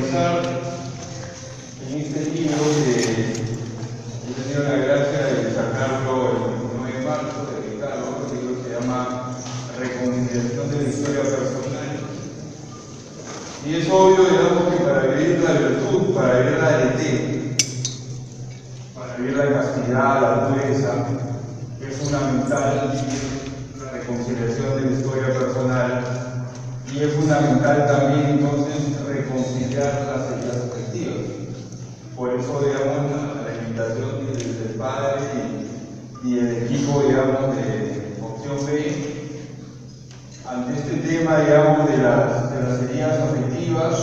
conversar en este libro que he tenido la gracia de sacarlo el 9 de marzo, de editarlo. El libro se llama Reconciliación de la Historia Personal. Y es obvio, digamos, que para vivir la virtud, para vivir la alegría, para vivir la castidad, la pureza, es fundamental la reconciliación de la historia personal. Y es fundamental también, entonces, reconciliar las heridas afectivas. Por eso, digamos, la invitación del padre y el equipo, digamos, de Opción B, ante este tema, digamos, de las heridas afectivas,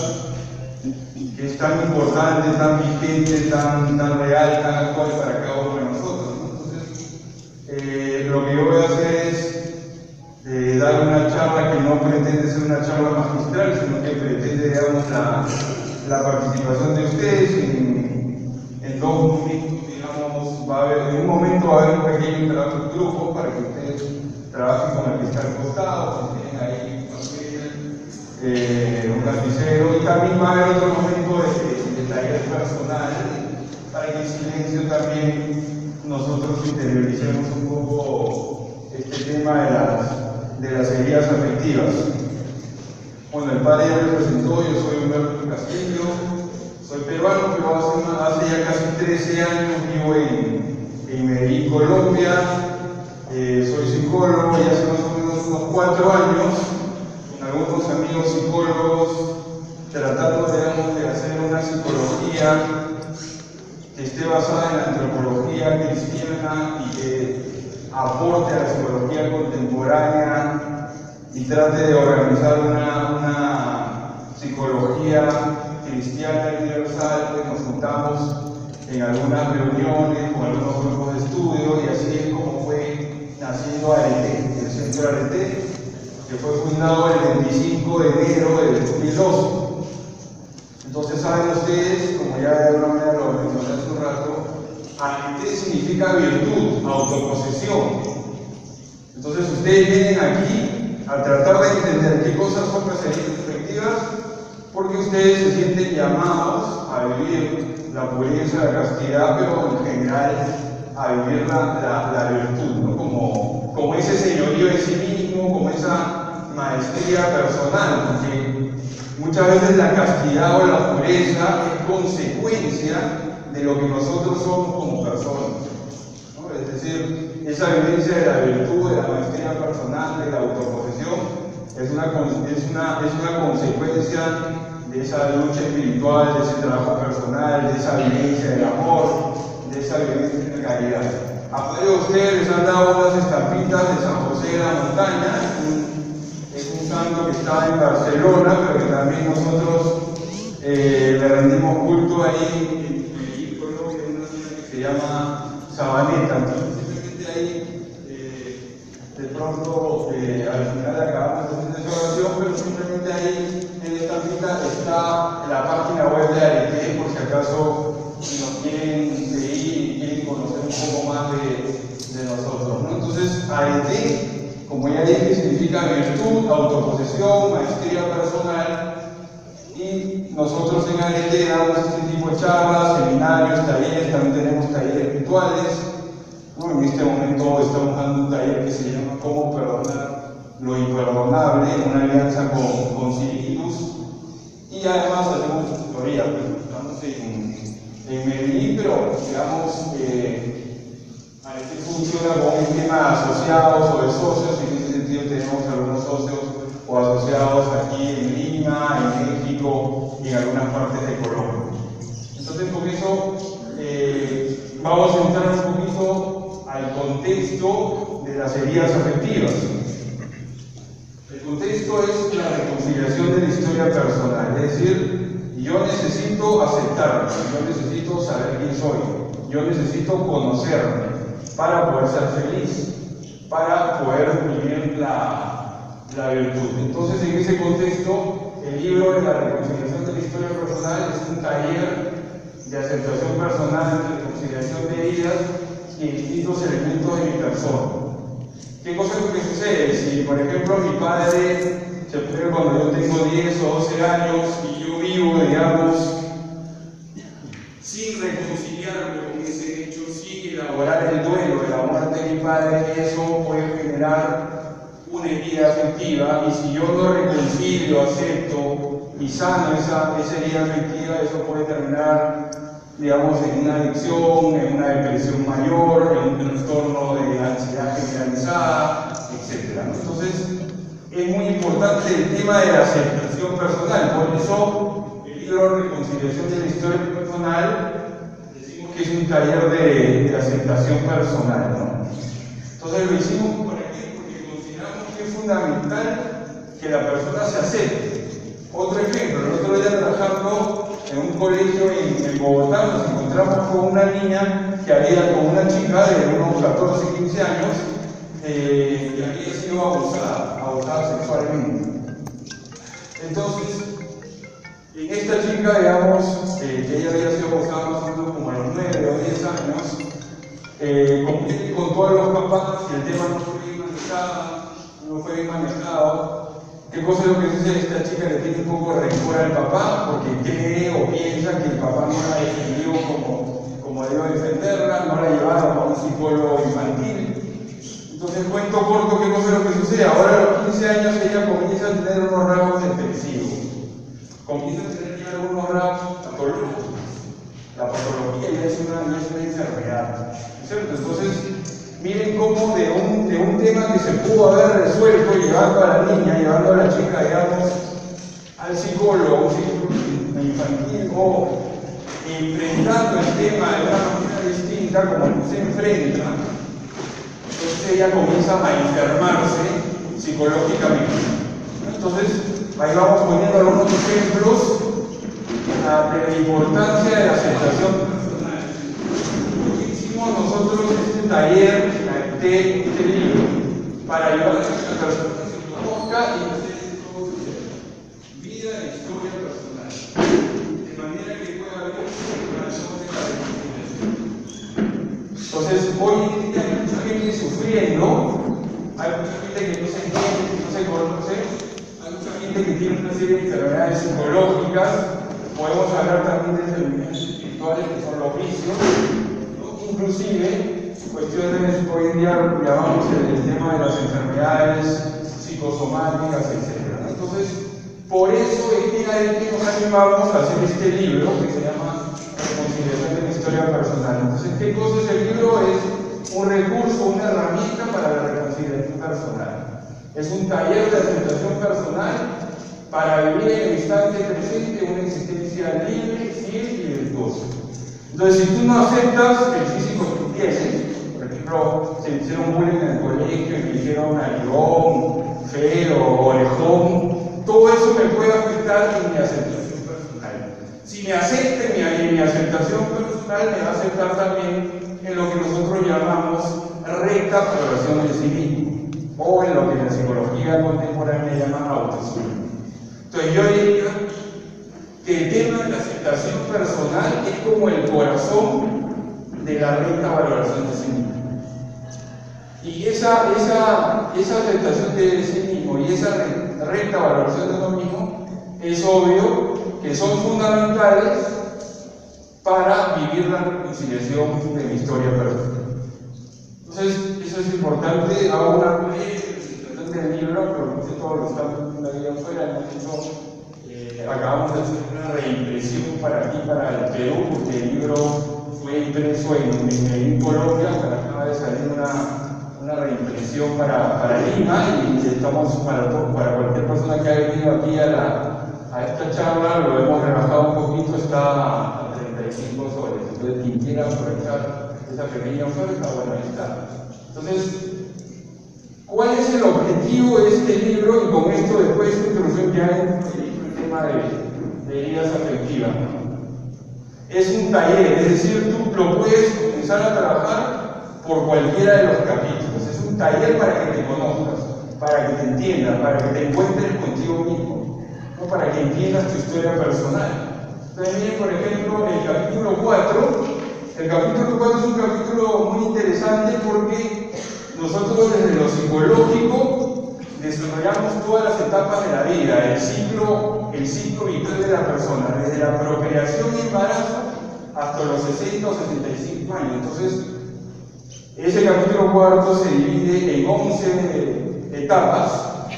que es tan importante, tan vigente, tan real, tan actual para cada uno de nosotros, ¿no? Entonces, lo que yo voy a hacer es dar una charla que no pretende ser una charla magistral, sino que pretende, digamos, la participación de ustedes en 2 momentos, digamos. En un momento va a haber un pequeño trabajo en grupo para que ustedes trabajen con el que está al costado, que tienen ahí un lapicero, y también va a haber otro momento de taller personal para que en silencio también nosotros interioricemos un poco este tema de las heridas afectivas. Bueno, el padre ya me presentó, yo soy Humberto Castillo, soy peruano, pero hace ya casi 13 años vivo en Medellín, Colombia. Soy psicólogo y hace más o menos unos 4 años, con algunos amigos psicólogos, tratando, digamos, de hacer una psicología que esté basada en la antropología cristiana y que aporte a la psicología contemporánea y trate de organizar una psicología cristiana universal. Que nos juntamos en algunas reuniones con algunos grupos de estudio, y así es como fue naciendo ARETE, el Centro ARETE, que fue fundado el 25 de enero del 2012. Entonces, saben ustedes, como ya de alguna manera lo mencioné hace un rato, ARETE significa virtud, autoposesión. Entonces, ustedes vienen aquí a tratar de entender qué cosas son las heridas afectivas, porque ustedes se sienten llamados a vivir la pureza, la castidad, pero en general a vivir la virtud, ¿no? Como ese señorío de sí mismo, como esa maestría personal, porque muchas veces la castidad o la pureza es consecuencia de lo que nosotros somos como personas, ¿no? Es decir, esa vivencia de la virtud, de la maestría personal, de la autoposesión, es una consecuencia de esa lucha espiritual, de ese trabajo personal, de esa vivencia del amor, de esa vivencia de la caridad. A varios de ustedes les han dado unas estampitas de San José de la Montaña. Es un santo que está en Barcelona, pero que también nosotros le rendimos culto ahí en Colombia, en una zona que se llama Sabaneta. Entonces, simplemente ahí, de pronto, al final acabamos de hacer esa oración, pero simplemente ahí en esta estampita está la página web de ARETE, por si acaso nos quieren seguir y quieren conocer un poco más de nosotros, ¿no? Entonces, ARETE, como ya dije, significa virtud, autoposesión, maestría personal, y nosotros en ARETE damos este tipo de charlas, seminarios, talleres, también tenemos talleres virtuales, ¿no? En este momento estamos dando un taller que se llama Cómo perdonar lo imperdonable, una alianza con Ciritus, y además hacemos tutoría. Estamos en Medellín, pero digamos ARETE funciona con un esquema de asociados o de socios, y en ese sentido tenemos algunos socios o asociados aquí en Lima, en México y en algunas partes de Colombia. Entonces, con eso vamos a entrar un poquito al contexto de las heridas afectivas. El contexto es la reconciliación de la historia personal, es decir, yo necesito aceptarme, yo necesito saber quién soy, yo necesito conocerme para poder ser feliz, para poder vivir la virtud. Entonces, en ese contexto, el libro de la reconciliación de la historia personal es un taller de aceptación personal, de reconciliación de heridas y distintos elementos de mi persona. ¿Qué cosa es lo que sucede? Si, por ejemplo, mi padre se puede cuando yo tengo 10 o 12 años y yo vivo, digamos, sin reconciliarme con ese hecho, sin elaborar el duelo de la muerte de mi padre, eso puede generar una herida afectiva, y si yo no reconcilio, acepto y sano esa herida afectiva, eso puede terminar, digamos, en una adicción, en una depresión mayor, en un trastorno de ansiedad generalizada, etc. Entonces, es muy importante el tema de la aceptación personal. Por eso, el libro Reconciliación de la Historia Personal, decimos que es un taller de aceptación personal, ¿no? Entonces, lo hicimos por aquí porque consideramos que es fundamental que la persona se acepte. Otro ejemplo, el otro día trabajando en un colegio en Bogotá, nos encontramos con una niña que había, con una chica de unos 14, 15 años, que había sido abusada sexualmente. Entonces, en esta chica, digamos, que ella había sido abusada más o menos como a los 9 o 10 años, con todos los papás, y el tema no fue bien manejado. ¿Qué cosa es lo que dice esta chica? Le tiene un poco de rencor al papá porque cree o piensa que el papá no la defendió como debió defenderla, no la llevaron a un psicólogo infantil. Entonces, cuento corto, ¿qué cosa es lo que sucede? Ahora a los 15 años ella comienza a tener unos rasgos defensivos, comienza a tener ya algunos rasgos patológicos. La patología ya es una enfermedad, ¿cierto? Entonces, miren cómo de un tema que se pudo haber resuelto llevando a la niña, llevando a la chica, digamos, al psicólogo, un psicólogo infantil, o enfrentando el tema de una manera distinta, como se enfrenta, entonces ella comienza a enfermarse psicológicamente. Entonces, ahí vamos poniendo algunos ejemplos de la importancia de la aceptación personal. Nosotros este taller, este libro, para ayudar a que la persona se conozca y hacer todo su vida e historia personal, de manera que pueda haber una de la reconciliación. Entonces, hoy en día hay mucha gente sufriendo, hay mucha gente que no se entiende, que no se conoce, hay mucha gente que tiene una serie de enfermedades psicológicas, podemos hablar también de enfermedades espirituales que son los vicios. Inclusive, cuestiones hoy en día llamamos el tema de las enfermedades psicosomáticas, etc. Entonces, por eso es que nos animamos a hacer este libro que se llama Reconciliación de la Historia Personal. Entonces, ¿qué cosa es el libro? Es un recurso, una herramienta para la reconciliación personal. Es un taller de aceptación personal para vivir en el instante presente una existencia libre, fiel y virtuosa. Entonces, si tú no aceptas el físico que tienes, por ejemplo, se me hicieron bullying en el colegio y me dijeron narigón, feo, orejón, todo eso me puede afectar en mi aceptación personal. Si me acepte mi aceptación personal, me va a aceptar también en lo que nosotros llamamos recta valoración de sí mismo, o en lo que en la psicología contemporánea llama autoestima. Entonces, yo diría que el tema de la aceptación personal es como el corazón de la recta valoración de sí mismo. Y esa aceptación de sí mismo y esa recta valoración de uno mismo es obvio que son fundamentales para vivir la reconciliación de mi historia personal. Entonces, eso es importante. Hago una presentación del libro, pero no sé todos los están viendo ahí afuera. Acabamos de hacer una reimpresión para aquí, para el Perú, porque el libro fue impreso en Colombia, pero acaba de salir una reimpresión para Lima, y estamos para cualquier persona que haya venido aquí a esta charla, lo hemos rebajado un poquito, está a 35 soles. Entonces, quien quiera aprovechar esa pequeña oferta, bueno, ahí está. Entonces, ¿cuál es el objetivo de este libro? Y con esto, después de esta introducción, ya hay de heridas afectivas. Es un taller, es decir, tú lo puedes comenzar a trabajar por cualquiera de los capítulos. Es un taller para que te conozcas, para que te entiendas, para que te encuentres contigo mismo, ¿no? Para que entiendas tu historia personal. Entonces, miren, por ejemplo, el capítulo 4. El capítulo 4 es un capítulo muy interesante porque nosotros desde lo psicológico desarrollamos todas las etapas de la vida, el ciclo vital de la persona, desde la procreación y embarazo hasta los 60 o 65 años. Entonces, ese capítulo cuarto se divide en 11 etapas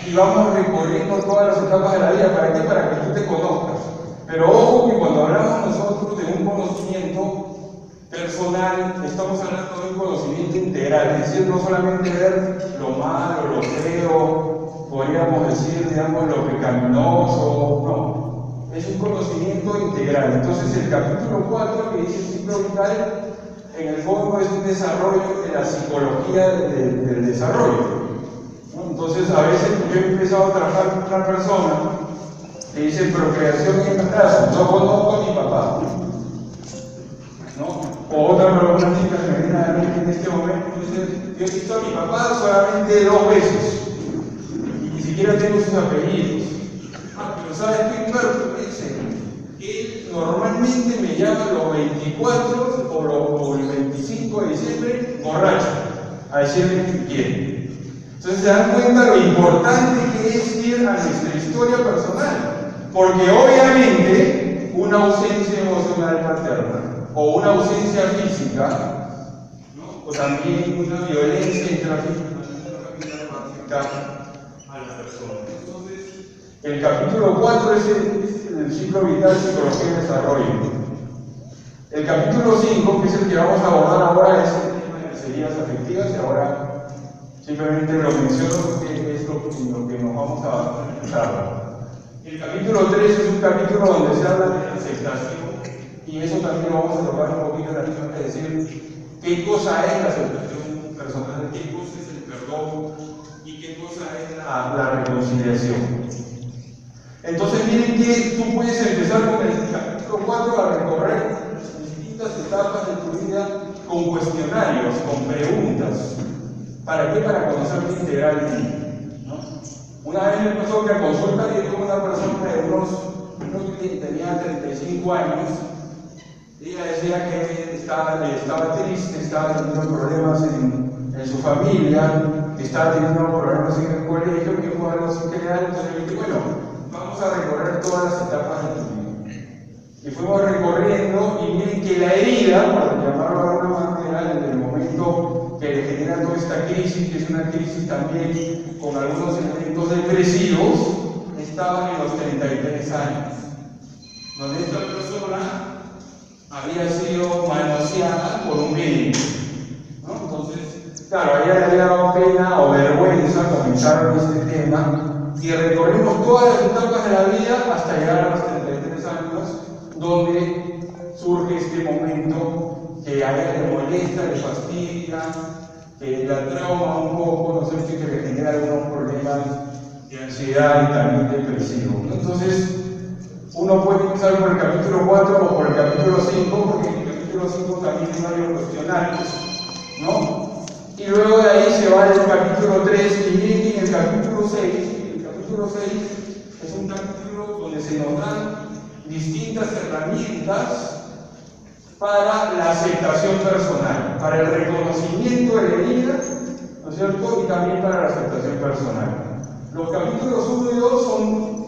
y vamos recorriendo todas las etapas de la vida. ¿Para qué? Para que tú te conozcas. Pero ojo que cuando hablamos nosotros de un conocimiento personal, estamos hablando de un conocimiento integral, es decir, no solamente ver lo malo, lo feo, podríamos decir, digamos, lo pecaminoso, no. Es un conocimiento integral. Entonces, el capítulo 4, que dice el ciclo vital, en el fondo es un desarrollo de la psicología del desarrollo, ¿no? Entonces, a veces yo he empezado a trabajar con una persona que dice procreación y embarazo, no conozco a mi papá, ¿no? O otra chica que me viene a mí en este momento dice, yo he visto a mi papá solamente 2 veces y ni siquiera tengo sus apellidos. Pero ¿sabes qué? Humberto me dice, él normalmente me llama los 24 o el 25 de diciembre borracho, a decirle que quiere. Entonces se dan cuenta lo importante que es ir a nuestra historia personal, porque obviamente una ausencia emocional paterna o una ausencia física, ¿no? O también una violencia intrafísica a la persona. Entonces, el capítulo 4 es el ciclo vital, psicología y desarrollo. El capítulo 5, que es el que vamos a abordar ahora, es el tema de las heridas afectivas, y ahora simplemente lo menciono porque es lo que nos vamos a empezar. El capítulo 3 es un capítulo donde se habla de la aceptación, y eso también lo vamos a tocar un poquito en la misma, es decir, qué cosa es la aceptación personal, qué cosa es el perdón y qué cosa es la reconciliación. Entonces, miren que tú puedes empezar con el capítulo 4 a recorrer distintas etapas de tu vida con cuestionarios, con preguntas. ¿Para qué? Para conocerte integralmente, ¿no? Una vez me pasó que a consulta llegó una persona de unos que tenía 35 años. Ella decía que estaba triste, estaba teniendo problemas en su familia, estaba teniendo problemas en el colegio, que fue algo así general. Entonces le dije, bueno, vamos a recorrer todas las etapas de tu vida. Y fuimos recorriendo, y miren que la herida, por llamarlo de alguna manera, en el momento que le genera toda esta crisis, que es una crisis también con algunos elementos depresivos, estaba en los 33 años, donde esta persona había sido manoseada por un médico, ¿no? Entonces, claro, a ella le había dado pena o vergüenza comenzar este tema, y recorrimos todas las etapas de la vida hasta llegar a los 33 años, donde surge este momento que a ella le molesta, le fastidia, que la trauma un poco, no sé, que le genera algunos problemas de ansiedad y también depresivo, ¿no? Entonces, uno puede empezar por el capítulo 4 o por el capítulo 5, porque en el capítulo 5 también hay varios cuestionarios, ¿no? Y luego de ahí se va al capítulo 3, y miren que en el capítulo 6 es un capítulo donde se nos dan distintas herramientas para la aceptación personal, para el reconocimiento de la herida, ¿no es cierto? Y también para la aceptación personal. Los capítulos 1 y 2 son,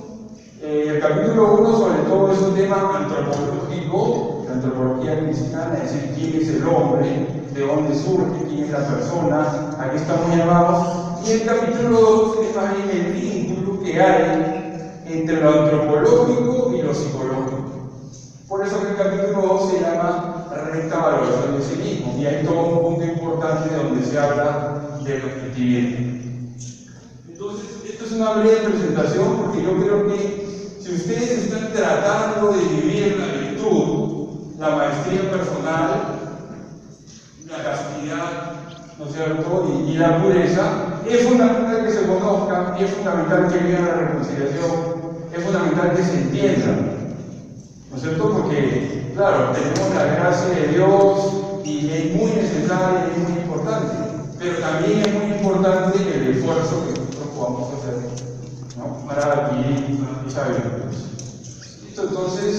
el capítulo 1 sobre todo es un tema antropológico, la antropología cristiana, es decir, quién es el hombre, de dónde surge, quién es la persona, a qué estamos llamados. Y el capítulo 2 es más bien el vínculo que hay entre lo antropológico y lo psicológico. Por eso que el capítulo 2 se llama recta valoración de sí mismo, y hay todo un punto importante donde se habla del objetivismo. Entonces, esto es una breve presentación, porque yo creo que si ustedes están tratando de vivir la virtud, la maestría personal, la castidad, ¿no es cierto?, y la pureza, es fundamental que se conozcan, y es fundamental que vivan la reconciliación, es fundamental que se entiendan, ¿no es cierto? Porque, claro, tenemos la gracia de Dios y es muy necesaria y es muy importante, pero también es muy importante el esfuerzo que nosotros podamos hacer, ¿no?, para adquirir esa virtud. ¿Listo? Entonces,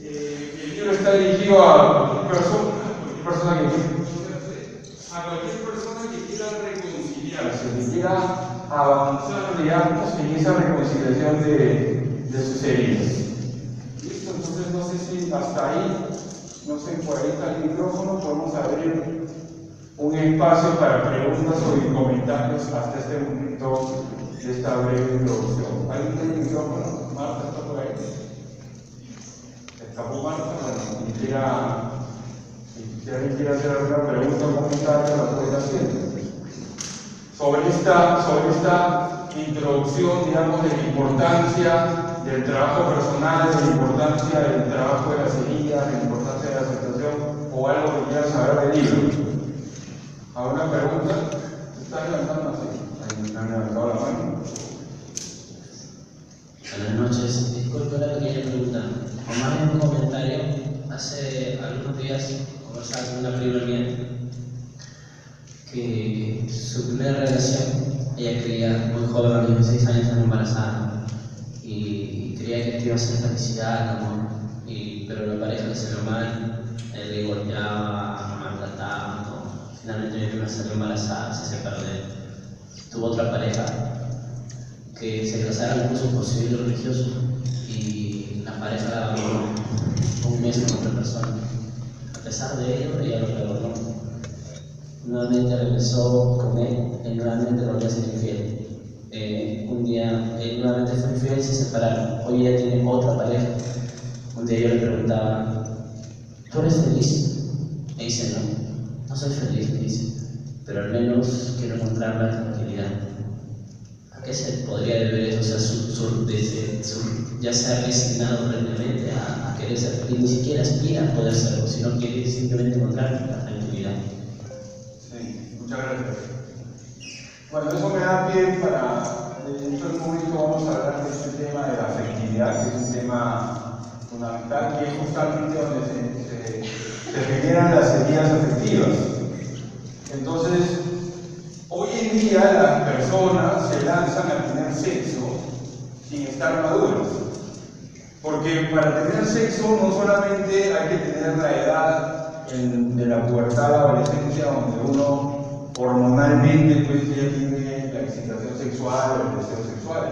el libro está dirigido a cualquier persona que quiera reconciliarse, que quiera avanzar, digamos, en esa reconciliación de sus heridas. ¿Listo? Entonces, no sé si hasta ahí, no sé, por ahí está el micrófono, podemos abrir un espacio para preguntas o comentarios hasta este momento de esta breve introducción. ¿Alguien tiene el micrófono? Marta está por ahí. ¿Escapó Marta? Bueno, si alguien quiere hacer alguna pregunta o comentario, la puede hacer. Sobre esta introducción, digamos, de la importancia del trabajo personal, de la importancia del trabajo de las heridas, de la importancia de la aceptación, o algo que quieran saber del libro. ¿Alguna pregunta? ¿Se está levantando así? ¿Han levantado la mano? Buenas noches. Disculpe la pequeña pregunta. O más bien un comentario. Hace algunos días conversaba con una prima mía que su primera relación, ella creía, muy joven, a los 16 años, estaba embarazada y creía que esto iba a ser felicidad, amor, pero la pareja le salió mal, él le golpeaba, maltrataba, todo. Finalmente mi prima salió embarazada, se separó de él. Tuvo otra pareja que se casaron incluso por civil religioso y la pareja la abandonó un mes con otra persona. A pesar de ello, ella lo perdonó. Nuevamente regresó con él nuevamente volvió a ser infiel. Un día él nuevamente fue infiel y se separaron. Hoy ella tiene otra pareja. Un día yo le preguntaba, ¿tú eres feliz? Me dice, no soy feliz, me dice, pero al menos quiero encontrar la tranquilidad. ¿A qué se podría deber eso? O sea, ya se ha resignado previamente a querer ser feliz, ni siquiera aspira a poder serlo, sino quiere simplemente encontrar la tranquilidad. Sí, muchas gracias. Bueno, eso me da pie para, dentro de un momento vamos a hablar de este tema de la afectividad, que es un tema fundamental, que es justamente donde se generan las heridas afectivas. Entonces, hoy en día las personas se lanzan a tener sexo sin estar maduras. Porque para tener sexo no solamente hay que tener la edad de la pubertad a la adolescencia, donde uno hormonalmente pues, ya tiene la excitación sexual o el deseo sexual.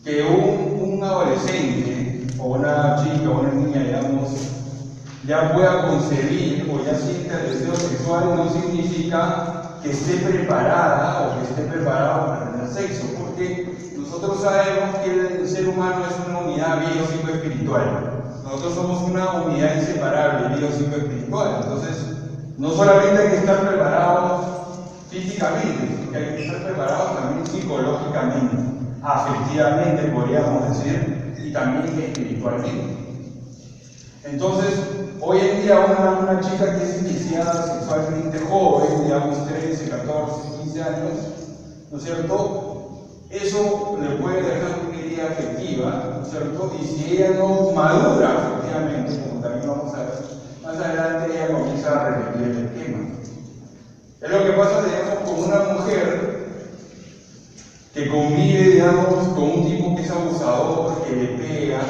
Que un adolescente o una chica o una niña, digamos, ya pueda concebir o ya sienta el deseo sexual no significa que esté preparada o que esté preparado para tener sexo, porque nosotros sabemos que el ser humano es una unidad biopsicoespiritual. Nosotros somos una unidad inseparable biopsicoespiritual. Entonces, no solamente hay que estar preparados físicamente, sino que hay que estar preparados también psicológicamente, afectivamente, podríamos decir, y también espiritualmente. Entonces, hoy en día una chica que es iniciada sexualmente joven, digamos 13, 14, 15 años, ¿no es cierto? Eso le puede dejar una herida afectiva, ¿no es cierto? Y si ella no madura afectivamente, como también vamos a ver, más adelante ella comienza a repetir el esquema. Es lo que pasa, digamos, con una mujer que convive, digamos, con un tipo que es abusador, que le pega,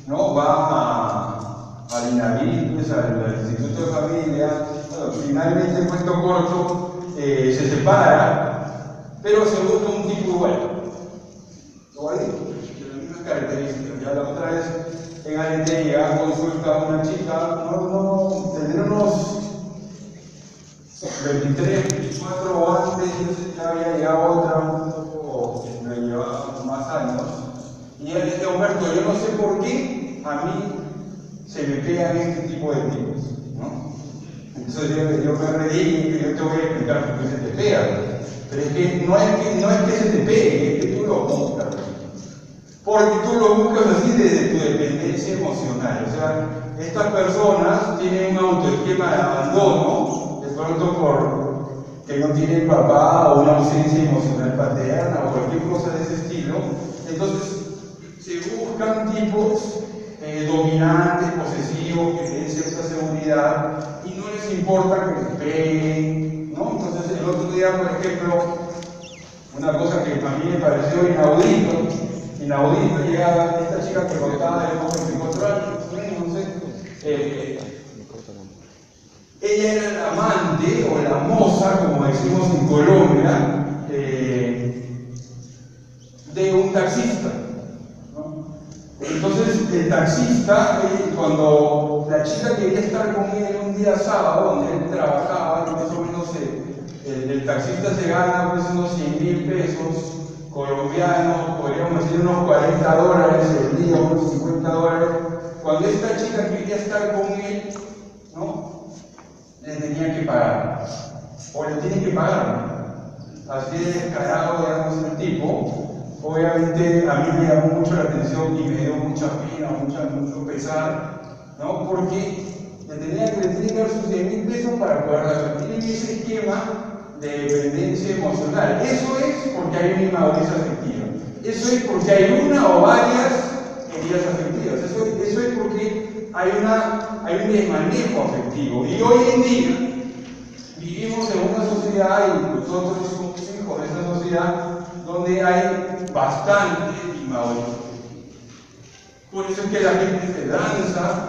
¿no? Va al INAVI, pues, al Instituto de Familia, bueno, finalmente, cuento corto, se separa, pero se busca un tipo igualito, de las mismas características. Ya la otra vez en ALT llegaba a consulta a una chica, tendría unos 23, 24 o antes, ya había llegado otra, un poco, me llevaba más años, y ella decía, Humberto, yo no sé por qué a mí se me pegan este tipo de tipos, ¿no? Entonces yo me reí y yo te voy a explicar por qué se te pegan. Pero es que no es que se te pegue, es que tú lo buscas. Porque tú lo buscas así desde tu dependencia emocional. O sea, estas personas tienen un autoesquema de abandono, de pronto por que no tienen papá o una ausencia emocional paterna o cualquier cosa de ese estilo. Entonces, se buscan tipos dominantes, posesivos, que tienen cierta seguridad y no les importa que les peguen, ¿no? Entonces, el otro día, por ejemplo, una cosa que a mí me pareció inaudito, llegaba esta chica que contaba de unos 24 años, no sé, ella era la amante o la moza, como decimos en Colombia, el taxista, cuando la chica quería estar con él un día sábado, donde él trabajaba, más o menos el taxista se gana pues, unos 100.000 pesos colombianos, podríamos decir unos $40 el día, unos $50. Cuando esta chica quería estar con él, ¿no? Le tenía que pagar, o le tiene que pagar. Así de descarado, digamos, el tipo. Obviamente a mí me llamó mucho la atención y me dio mucha pena, mucho pesar, ¿no? Porque le tiene que dar sus 100.000 pesos para poder hacer. Tienen ese esquema de dependencia emocional. Eso es porque hay una inmadurez afectiva. Eso es porque hay una o varias heridas afectivas. Eso es porque hay un desmanejo afectivo. Y hoy en día vivimos en una sociedad, y nosotros somos hijos de esa sociedad, donde hay bastante inmadurez. Por eso es que la gente se lanza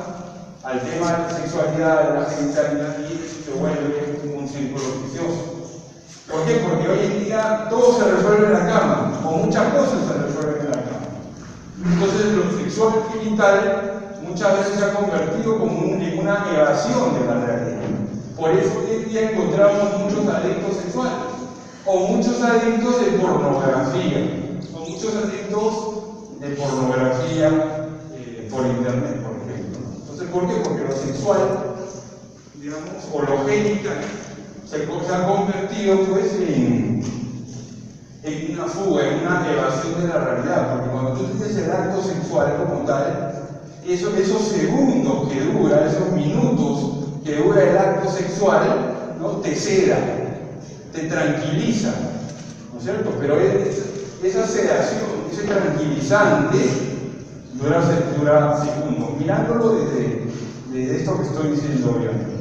al tema de la sexualidad, de la genitalidad, y se vuelve un círculo vicioso. ¿Por qué? Porque hoy en día todo se resuelve en la cama, o muchas cosas se resuelven en la cama. Entonces lo sexual y genital muchas veces se ha convertido como en una evasión de la realidad. Por eso hoy en día encontramos muchos adictos sexuales, o muchos adictos de pornografía, o muchos adictos de pornografía por internet, por ejemplo. Entonces, ¿por qué? Porque lo sexual, digamos, o lo genital, se ha convertido pues en una fuga, en una evasión de la realidad, porque cuando tú tienes el acto sexual como tal, esos segundos que dura, esos minutos que dura el acto sexual, ¿no? Te seda, te tranquiliza, ¿no es cierto? Pero esa sedación, ese tranquilizante, dura segundos. Mirándolo desde esto que estoy diciendo, obviamente.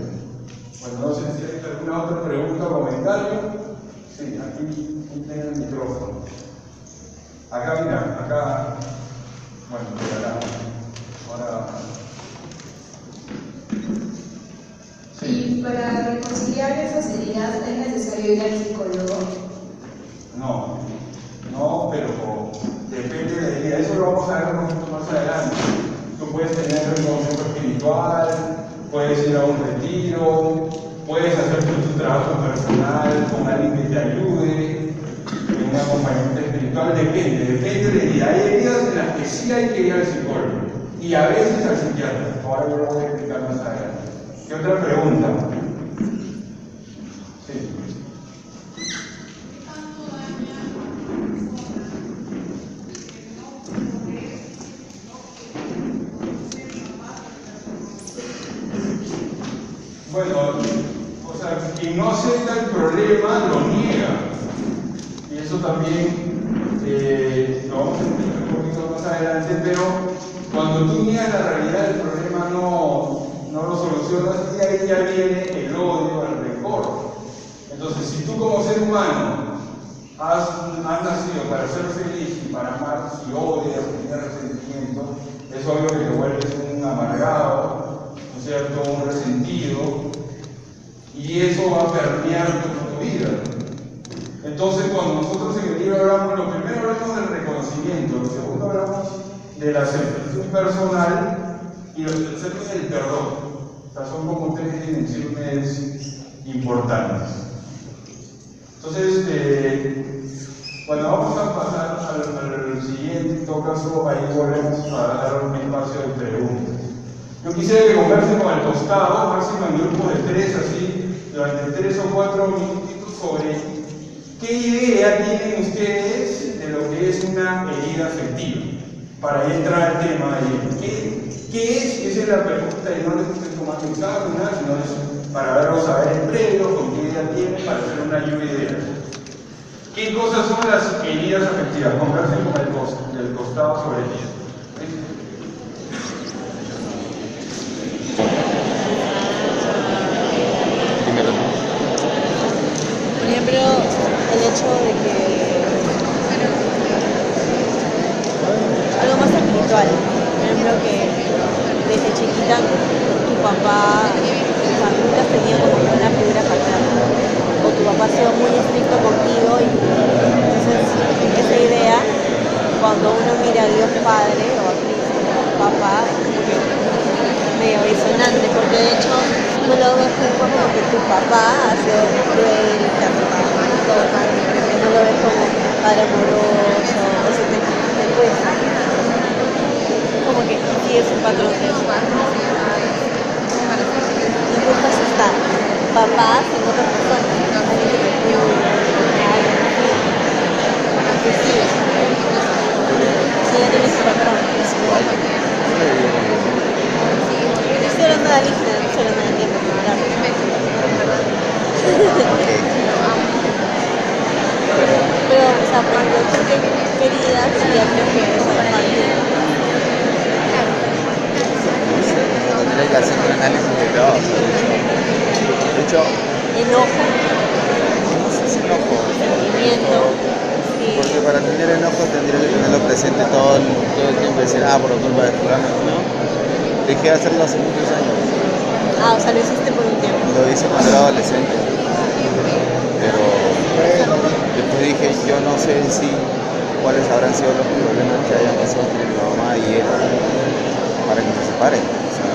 Bueno, no sé si hay alguna otra pregunta o comentario. Sí, aquí tiene el micrófono. Acá, mira, acá. Bueno, por acá. Ahora. Sí. Y para reconciliar esas heridas, ¿es necesario ir al psicólogo? No, pero depende de la herida. Eso lo vamos a ver un poquito más adelante. Tú puedes tener un concepto espiritual, puedes ir a un retiro, puedes hacer tu trabajo personal con alguien que te ayude, un acompañamiento espiritual, depende de la herida. Hay heridas en las que sí hay que ir al psicólogo y a veces al psiquiatra. Ahora yo lo voy a explicar más adelante. ¿Qué otra pregunta? Sí. Bueno, o sea, quien no acepta el problema lo niega. Y eso también lo vamos a explicar un poquito más adelante, pero cuando tú niegas la realidad del problema no lo solucionas, y ahí ya viene el odio, el rencor. Entonces, si tú como ser humano has nacido para ser feliz y para amar, si odias, tienes resentimiento, es obvio que te vuelves un amargado, ¿no es cierto?, un resentido, y eso va a permear tu vida. Entonces, cuando nosotros en el libro hablamos, lo primero hablamos del reconocimiento, lo segundo hablamos de la aceptación personal y lo tercero es el perdón. O sea, son como tres dimensiones importantes. Entonces, bueno, vamos a pasar al siguiente, en todo caso, ahí volvemos a dar un espacio de preguntas. Yo quisiera que conversen con el costado, máximo en grupos de 3, así, durante 3 o 4 minutitos sobre qué idea tienen ustedes de lo que es una herida afectiva. Para entrar al tema de ¿qué es? Esa es la pregunta, y no les estoy tomando examen, nada, sino es para verlo saber en previo, con qué idea tienen, para hacer una lluvia de ideas. ¿Qué cosas son las heridas afectivas? Conversen con el costado sobre ellas. Por ejemplo, el hecho de que algo más espiritual, por ejemplo, que desde chiquita tu papá, o sea, nunca has tenido como que una figura paterna, o tu papá ha sido muy estricto contigo, y entonces esa idea, cuando uno mira a Dios Padre papá ha sido cruel, te ha tratado mal, que no lo ves como padre amoroso, o si te cuesta. Como que sigues un patrón de eso. Y buscas estar papás en otras personas, alguien que te cuide, alguien que sigue. Si ya tienes tu patrón. Estoy hablando de Alicia, no estoy hablando de tiempo, claro. Pero, o sea, por ejemplo, tú qué queridas sería creo que eso es más bien. Tendría que hacer un análisis de todo. De hecho, Enojo, no sé si enojo. sentimiento, sí. Porque para tener enojo tendría que tenerlo presente todo el tiempo y decir, por culpa de fulano, ¿no? Dejé de hacerlo hace muchos años. O sea, lo hiciste por un tiempo. Lo hice cuando era adolescente. Pero después dije, yo no sé en sí cuáles habrán sido los problemas que hayan pasado entre mi mamá y él para que se separen. O sea,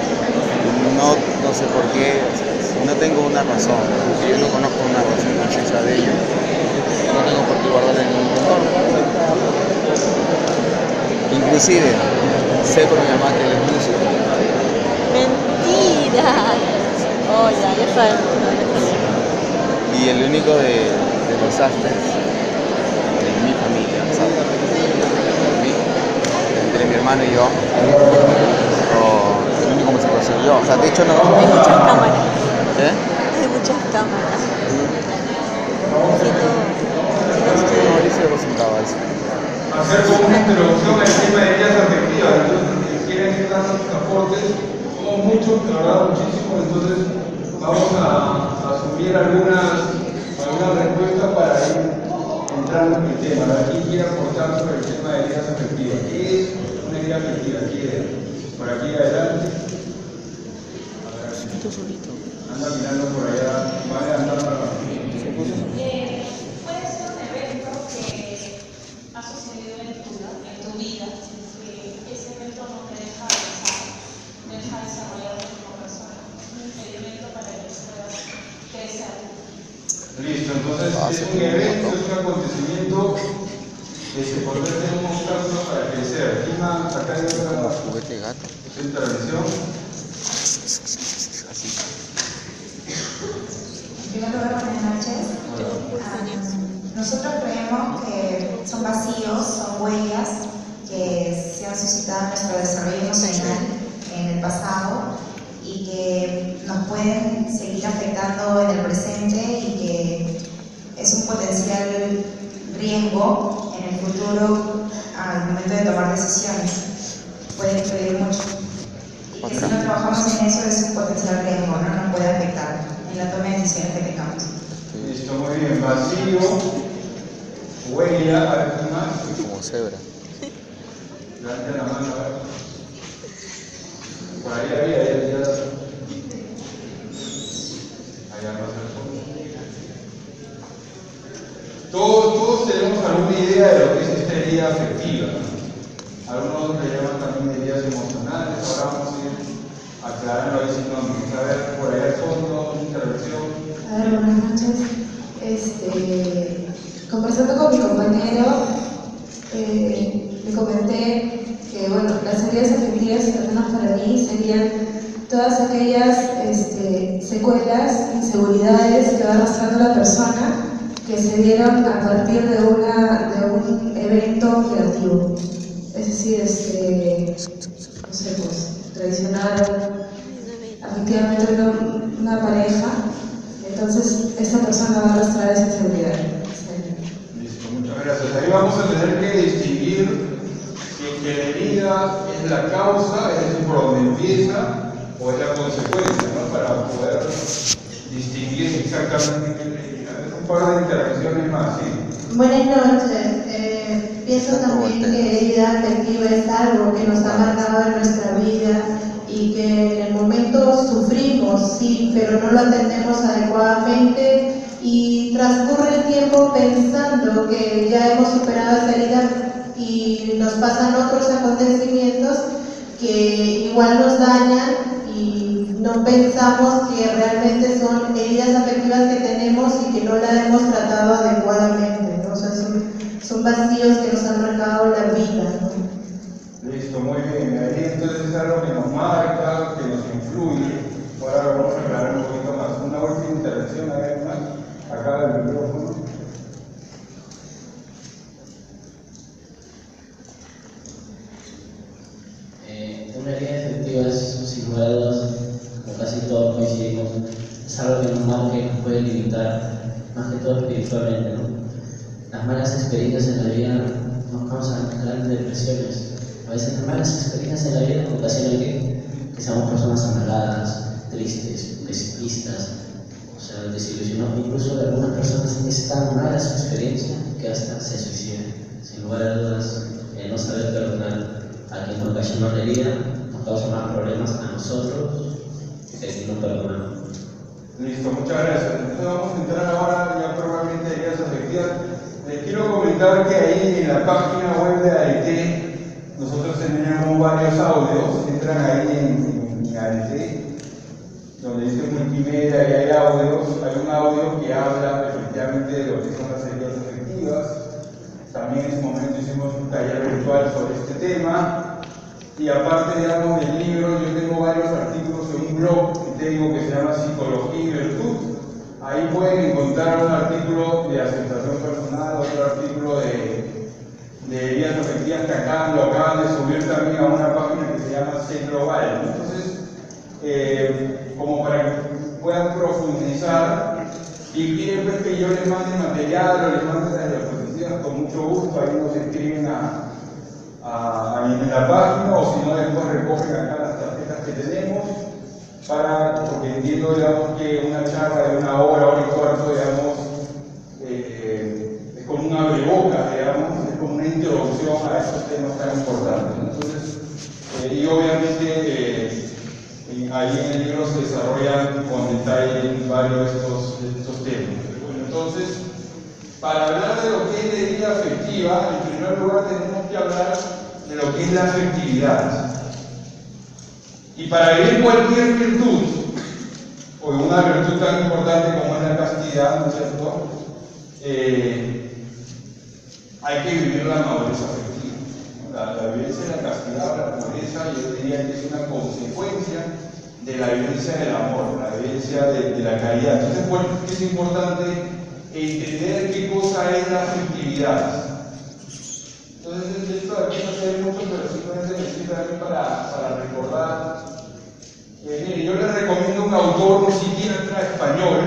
no sé por qué, o sea, no tengo una razón, porque yo no conozco una razón precisa de ello. No tengo por qué guardarle ningún rencor. Inclusive, sé por mi mamá que él es músico. Mentira. Oh, ya sabemos. Y el único de los Asters de mi familia, o sea, entre mi hermano y yo, el único músico soy yo. O sea, de hecho no. Hay muchas cámaras. ¿Eh? Hay muchas cámaras. Mauricio representaba eso. Hacer como una introducción al tema de heridas afectivas. Entonces, si quieren dar sus aportes, somos muchos, la verdad, muchísimos. Entonces, vamos a asumir algunas respuestas para ir entrando en el tema. ¿Quién quiere aportar sobre el tema de heridas afectivas? ¿Qué es una herida afectiva? ¿Quién? Por aquí adelante. Anda mirando por allá, va adelantando la partida. Puede ser un evento que ha sucedido en tu vida, que ese evento no te deja avanzar, no deja desarrollarte como persona, un impedimento para que puedas crecer. Listo, entonces es un evento, es un acontecimiento que se puede tener un obstáculo para crecer. ¿Quién va a sacar esta Juguete de gato. intervención? En primer lugar, buenas noches. Nosotros creemos que son vacíos, son huellas que se han suscitado en nuestro desarrollo emocional en el pasado y que nos pueden seguir afectando en el presente y que es un potencial riesgo en el futuro al momento de tomar decisiones. Puede influir mucho. Y que si no trabajamos en eso es un potencial riesgo, no nos puede afectar en la toma de decisiones que tengamos. Listo, muy bien. Vacío, huella, ¿alguien más? Como cebra. Levante la mano, a ver. Por ahí había, allá no se Todos tenemos alguna idea de lo que es esta herida afectiva. Algunos le llaman también heridas emocionales. Ahora vamos a ir aclarando ahí sinónimos. A ver, por ahí al fondo, una intervención. A ver, buenas noches. Conversando con mi compañero, le comenté que, bueno, las heridas afectivas, al menos para mí, serían todas aquellas secuelas, inseguridades que va arrastrando la persona que se dieron a partir de un evento negativo. Es decir, no sé, pues, traicionaron afectivamente una pareja, entonces esta persona va a arrastrar esa inseguridad. Listo, muchas gracias. Ahí vamos a tener que distinguir si que la herida es la causa, es decir, por donde empieza, o es la consecuencia, ¿no? Para poder distinguir exactamente. Un par de intervenciones más, sí. Buenas noches. Pienso también que herida afectiva es algo que nos ha marcado en nuestra vida y que en el momento sufrimos, sí, pero no lo atendemos adecuadamente y transcurre el tiempo pensando que ya hemos superado esa herida y nos pasan otros acontecimientos que igual nos dañan y no no pensamos que realmente son heridas afectivas que tenemos y que no la hemos tratado adecuadamente, ¿no? O sea, son vacíos que nos han marcado la vida, ¿no? Listo, muy bien. Ahí entonces es algo que nos marca, que nos influye. Ahora vamos a aclarar un poquito más. Una última intervención, ¿hay más? Acá del micrófono. Una herida afectiva es, sin lugar a dudas, como casi todos coincidimos, es algo que nos marca y nos puede limitar, más que todo espiritualmente, ¿no? Las malas experiencias en la vida nos causan grandes depresiones. A veces las malas experiencias en la vida ocasionan que seamos personas amargadas, tristes, pesimistas, o sea, desilusionados. Incluso algunas personas es tan mala su experiencia que hasta se suicidan. Sin lugar a dudas, no saber perdonar a quien nos ocasionó la herida nos causa más problemas a nosotros que a quien nos perdonamos. Listo, muchas gracias. Entonces vamos a entrar ahora ya probablemente a heridas afectivas. Les quiero comentar que ahí en la página web de AET nosotros tenemos varios audios. Entran ahí en AET, donde dice multimedia y hay audios. Hay un audio que habla efectivamente de lo que son las heridas afectivas. También en ese momento hicimos un taller virtual sobre este tema. Y aparte, digamos, del libro, yo tengo varios artículos en un blog que tengo que se llama Psicología y Virtud. Ahí pueden encontrar un artículo de aceptación personal, otro artículo de heridas afectivas que lo acaban de subir también a una página que se llama C Global. Entonces, como para que puedan profundizar y quieren ver que yo les mande material o les mande las diapositivas, con mucho gusto, ahí nos escriben en la página, o si no después recogen acá las tarjetas que tenemos, porque entiendo, digamos, que una charla de una hora y cuarto, digamos, es como un abrebocas, digamos, es como una introducción a estos temas tan importantes. Entonces, y obviamente ahí en el libro se desarrollan con detalle varios de estos temas. Bueno, entonces, para hablar de lo que es la herida afectiva, en primer lugar tenemos que hablar de lo que es la afectividad. Y para vivir cualquier virtud, o una virtud tan importante como es la castidad, ¿no es cierto? Hay que vivir la madurez afectiva. La vivencia de la castidad, la pureza, yo diría que es una consecuencia de la vivencia del amor, la vivencia de la caridad. Entonces, ¿por qué es importante entender qué cosa es la afectividad? Entonces, esto de aquí no se ve mucho, pero simplemente me sirve a mí para recordar. Mire, yo les recomiendo un autor, un psiquiatra español,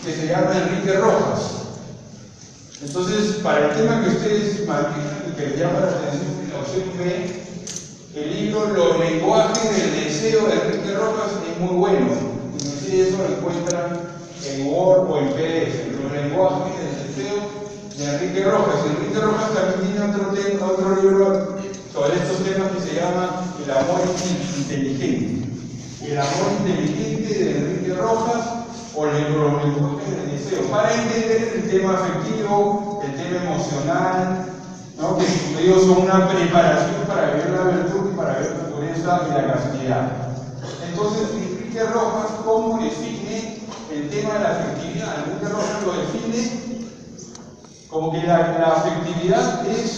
que se llama Enrique Rojas. Entonces, para el tema que ustedes manejan y que les llama la atención en la opción B, el libro Los lenguajes del deseo de Enrique Rojas es muy bueno. Inclusive eso lo encuentran en Word o en PDF. Los lenguajes del deseo de Enrique Rojas. Enrique Rojas también tiene otro libro sobre estos temas que se llama El amor inteligente. El amor inteligente de Enrique Rojas o los lenguajes del deseo, para entender el tema afectivo, el tema emocional, ¿no? Que como digo, son una preparación para vivir la virtud y para vivir la pureza y la castidad. Entonces, Enrique Rojas, ¿cómo define el tema de la afectividad? Enrique Rojas lo define como que la afectividad es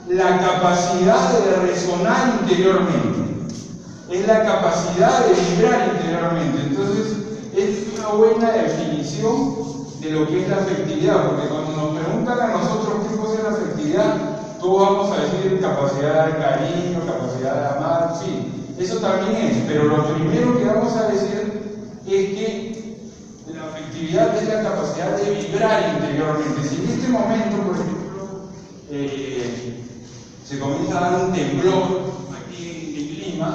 la capacidad de resonar interiormente, es la capacidad de vibrar interiormente. Entonces, esta es una buena definición de lo que es la afectividad, porque cuando nos preguntan a nosotros qué cosa es la afectividad, todos vamos a decir capacidad de dar cariño, capacidad de amar, sí, eso también es, pero lo primero que vamos a decir es que la afectividad es la capacidad de vibrar interiormente. Si en este momento, por ejemplo, se comienza a dar un temblor aquí en Lima,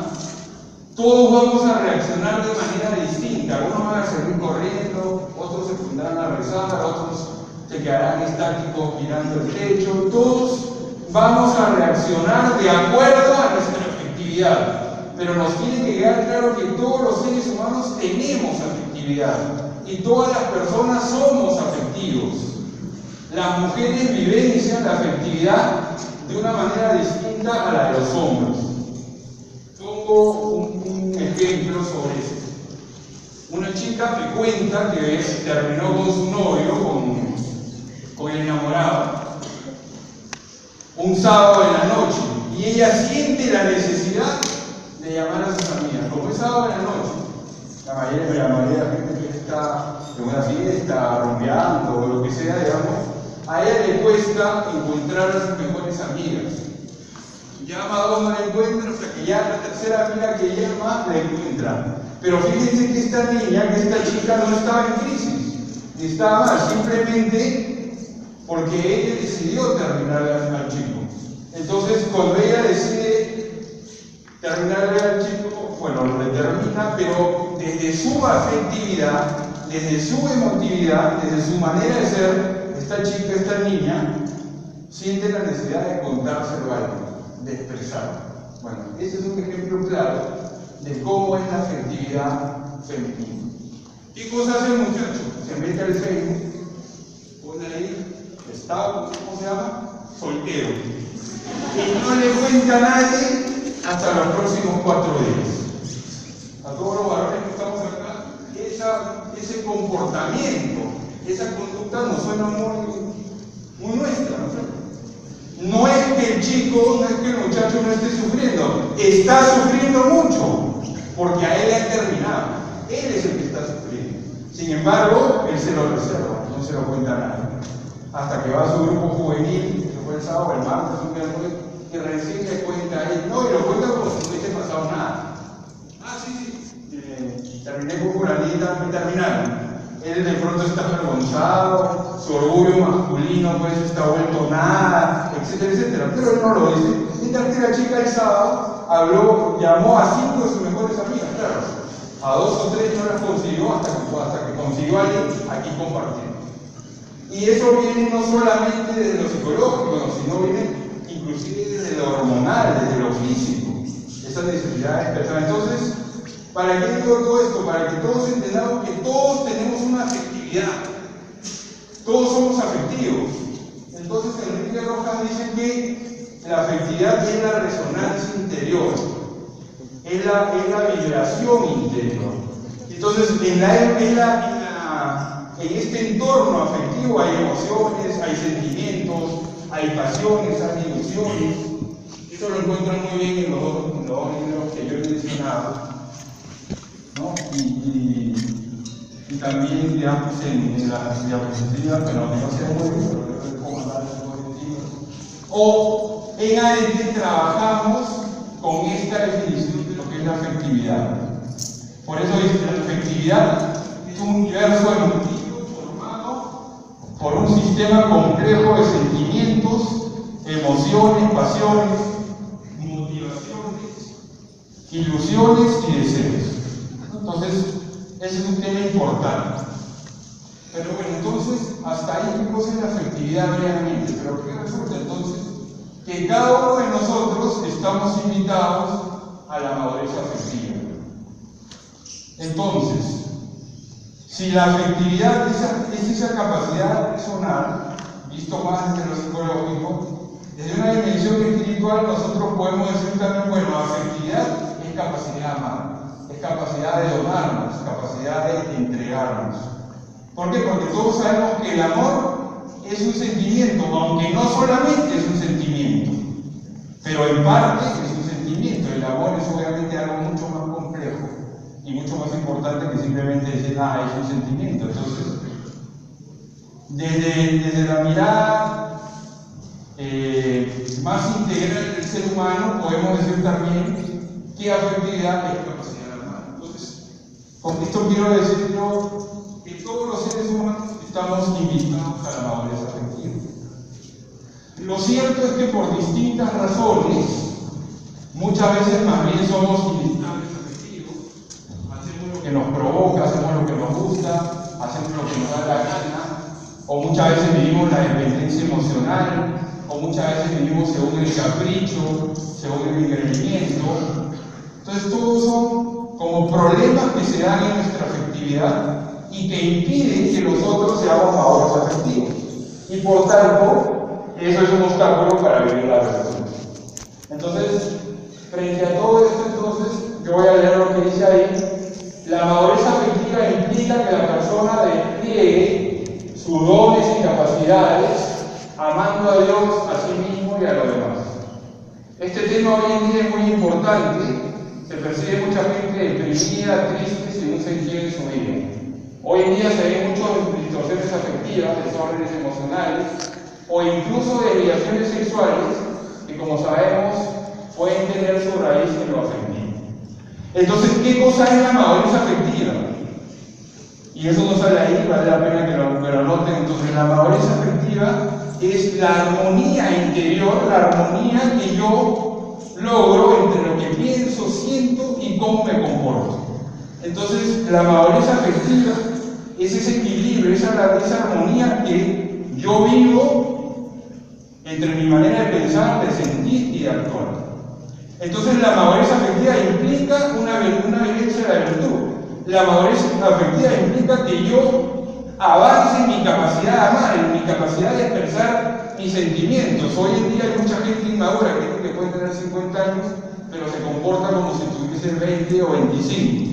todos vamos a reaccionar de manera distinta. Algunos van a salir corriendo, otros se pondrán a rezar, otros se quedarán estáticos mirando el techo. Todos vamos a reaccionar de acuerdo a nuestra afectividad. Pero nos tiene que quedar claro que todos los seres humanos tenemos afectividad y todas las personas somos afectivos. Las mujeres vivencian la afectividad de una manera distinta a la de los hombres. Pongo un ejemplo sobre eso. Una chica me cuenta que terminó con su novio, con el enamorado, un sábado en la noche, y ella siente la necesidad de llamar a sus amigas. Como es sábado en la noche, la mayoría de la gente que está en una fiesta, rumbeando o lo que sea, digamos, a ella le cuesta encontrar a sus mejores amigas. Llama a dos, no la encuentra, hasta que ya la tercera amiga que llama la encuentra. Pero fíjense que esta niña, que esta chica no estaba en crisis, ni estaba mal, simplemente porque ella decidió terminar al chico. Entonces, cuando ella decide terminarle al chico, bueno, lo determina, pero desde su afectividad, desde su emotividad, desde su manera de ser, esta chica, esta niña, siente la necesidad de contárselo a alguien, de expresarlo. Bueno, ese es un ejemplo claro de cómo es la afectividad femenina. ¿Qué cosa hace el muchacho? Se mete al Facebook, pone ahí, está, ¿cómo se llama? Soltero. Y no le cuenta a nadie hasta los próximos 4 días. A todos los varones que estamos acá, ese comportamiento, esa conducta nos suena muy nuestra, ¿no? No es que el chico, no es que el muchacho no esté sufriendo, está sufriendo mucho, porque a él le han terminado. Él es el que está sufriendo. Sin embargo, él se lo reserva, no se lo cuenta a nadie. Hasta que va a su grupo juvenil, que fue el sábado, el martes, un miércoles, y recién le cuenta a él, no, y lo cuenta como si no hubiese pasado nada. Ah, sí, terminé con fulanita, me terminaron. Él de pronto está avergonzado, su orgullo masculino pues está vuelto nada, etcétera, etcétera. Pero él no lo dice. Mientras que la chica el sábado llamó a 5 de sus mejores amigas, claro. A 2 o 3 no las consiguió hasta que consiguió a alguien aquí compartiendo. Y eso viene no solamente desde lo psicológico, sino viene inclusive desde lo hormonal, desde lo físico. Esas necesidades personales. Entonces, ¿para qué digo todo esto? Para que todos entendamos que todos tenemos una afectividad. Todos somos afectivos. Entonces Enrique Rojas dice que la afectividad es la resonancia interior, es la vibración interior. Entonces en este entorno afectivo hay emociones, hay sentimientos, hay pasiones, hay ilusiones. Eso lo encuentran muy bien en los dos libros que yo he mencionado, ¿no? Y también, digamos, en las diapositivas, pero no sé muy bien, pero yo les puedo mandar las diapositivas. O en ADT trabajamos con esta definición de lo que es la afectividad. Por eso dice que la afectividad es un universo emotivo formado por un sistema complejo de sentimientos, emociones, pasiones, motivaciones, ilusiones y deseos. Entonces, ese es un tema importante. Pero bueno, entonces, hasta ahí qué cosa es la afectividad realmente. Pero ¿qué resulta entonces? Que cada uno de nosotros estamos invitados a la madurez afectiva. Entonces, si la afectividad es esa capacidad personal, visto más desde lo psicológico, desde una dimensión espiritual nosotros podemos decir también, bueno, la afectividad es capacidad de amar. Es capacidad de donarnos, capacidad de entregarnos. ¿Por qué? Porque todos sabemos que el amor es un sentimiento, aunque no solamente es un sentimiento, pero en parte es un sentimiento. El amor es obviamente algo mucho más complejo y mucho más importante que simplemente decir, es un sentimiento. Entonces, desde la mirada más integral del ser humano, podemos decir también que afectividad es capacidad. Con esto quiero decir yo que todos los seres humanos estamos invitados a la madurez afectiva. Lo cierto es que por distintas razones, muchas veces más bien somos inestables afectivos, hacemos lo que nos provoca, hacemos lo que nos gusta, hacemos lo que nos da la gana, o muchas veces vivimos la dependencia emocional, o muchas veces vivimos según el capricho, según el engreimiento. Entonces todos son como problemas que se dan en nuestra afectividad y que impiden que nosotros seamos maduros afectivos. Y por tanto, eso es un obstáculo para vivir la relación. Entonces, frente a todo esto, yo voy a leer lo que dice ahí. La madurez afectiva implica que la persona despliegue sus dones y capacidades amando a Dios, a sí mismo y a los demás. Este tema hoy en día es muy importante. Se percibe mucha gente deprimida, triste, sin un sentido en su vida. Hoy en día se ven muchas distorsiones afectivas, desórdenes emocionales o incluso desviaciones sexuales que, como sabemos, pueden tener su raíz en lo afectivo. Entonces, ¿qué cosa es la madurez afectiva? Y eso no sale ahí, vale la pena que lo anoten. Entonces, la madurez afectiva es la armonía interior, la armonía que yo logro entre lo que pienso, siento y cómo me comporto. Entonces, la madurez afectiva es ese equilibrio, esa armonía que yo vivo entre mi manera de pensar, de sentir y de actuar. Entonces, la madurez afectiva implica una vivencia de la virtud. La madurez afectiva implica que yo avance en mi capacidad de amar, en mi capacidad de expresar mis sentimientos. Hoy en día hay mucha gente inmadura, gente que puede tener 50 años, pero se comporta como si tuviese 20 o 25.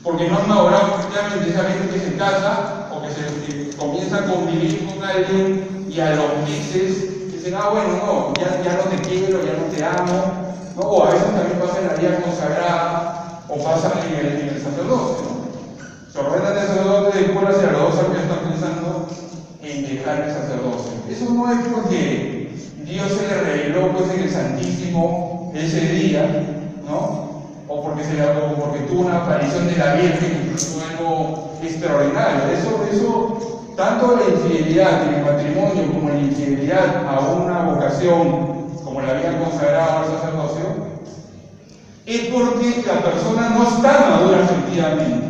Porque no han madurado efectivamente. Esa gente que se casa o que comienza a convivir con alguien y a los meses dicen, bueno, no, ya no te quiero, ya no te amo. ¿No? O a veces también pasa en la vida consagrada o pasa en el sacerdocio. ¿No? Se ordenan de sacerdote de curas y a los 2 años están pensando en dejar el sacerdocio. Eso no es porque Dios se le reveló pues, en el Santísimo ese día, ¿no? O porque tuvo una aparición de la Virgen y fue algo extraordinario. Eso, tanto la infidelidad en el matrimonio como la infidelidad a una vocación como la vida consagrada al sacerdocio, es porque la persona no está madura efectivamente,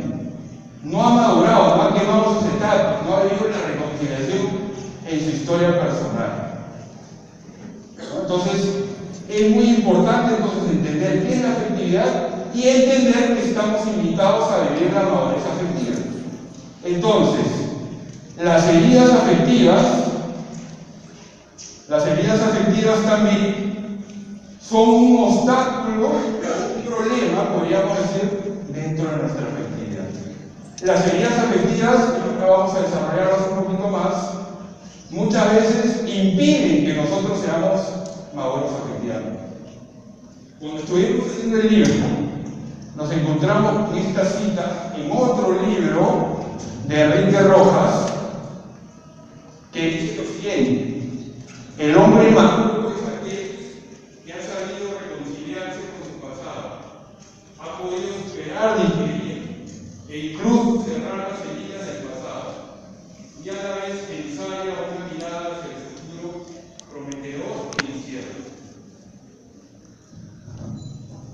no ha madurado, no ha quemado sus etapas, no ha vivido la reconciliación en su historia personal. Entonces, es muy importante entender qué es la afectividad y entender que estamos invitados a vivir la madurez afectiva. Entonces, las heridas afectivas también son un obstáculo, un problema, podríamos decir, dentro de nuestra afectividad. Las heridas afectivas, que ahora vamos a desarrollarlas un poquito más, muchas veces impiden que nosotros seamos maduros afectivamente. Cuando estuvimos haciendo el libro, nos encontramos con esta cita en otro libro de Enrique Rojas, que dice lo siguiente: el hombre maduro es aquel que ha sabido reconciliarse con su pasado, ha podido superar digerir e incluso cerrar las heridas del pasado, y a la vez ensaya una mirada hacia el futuro prometedor e incierto.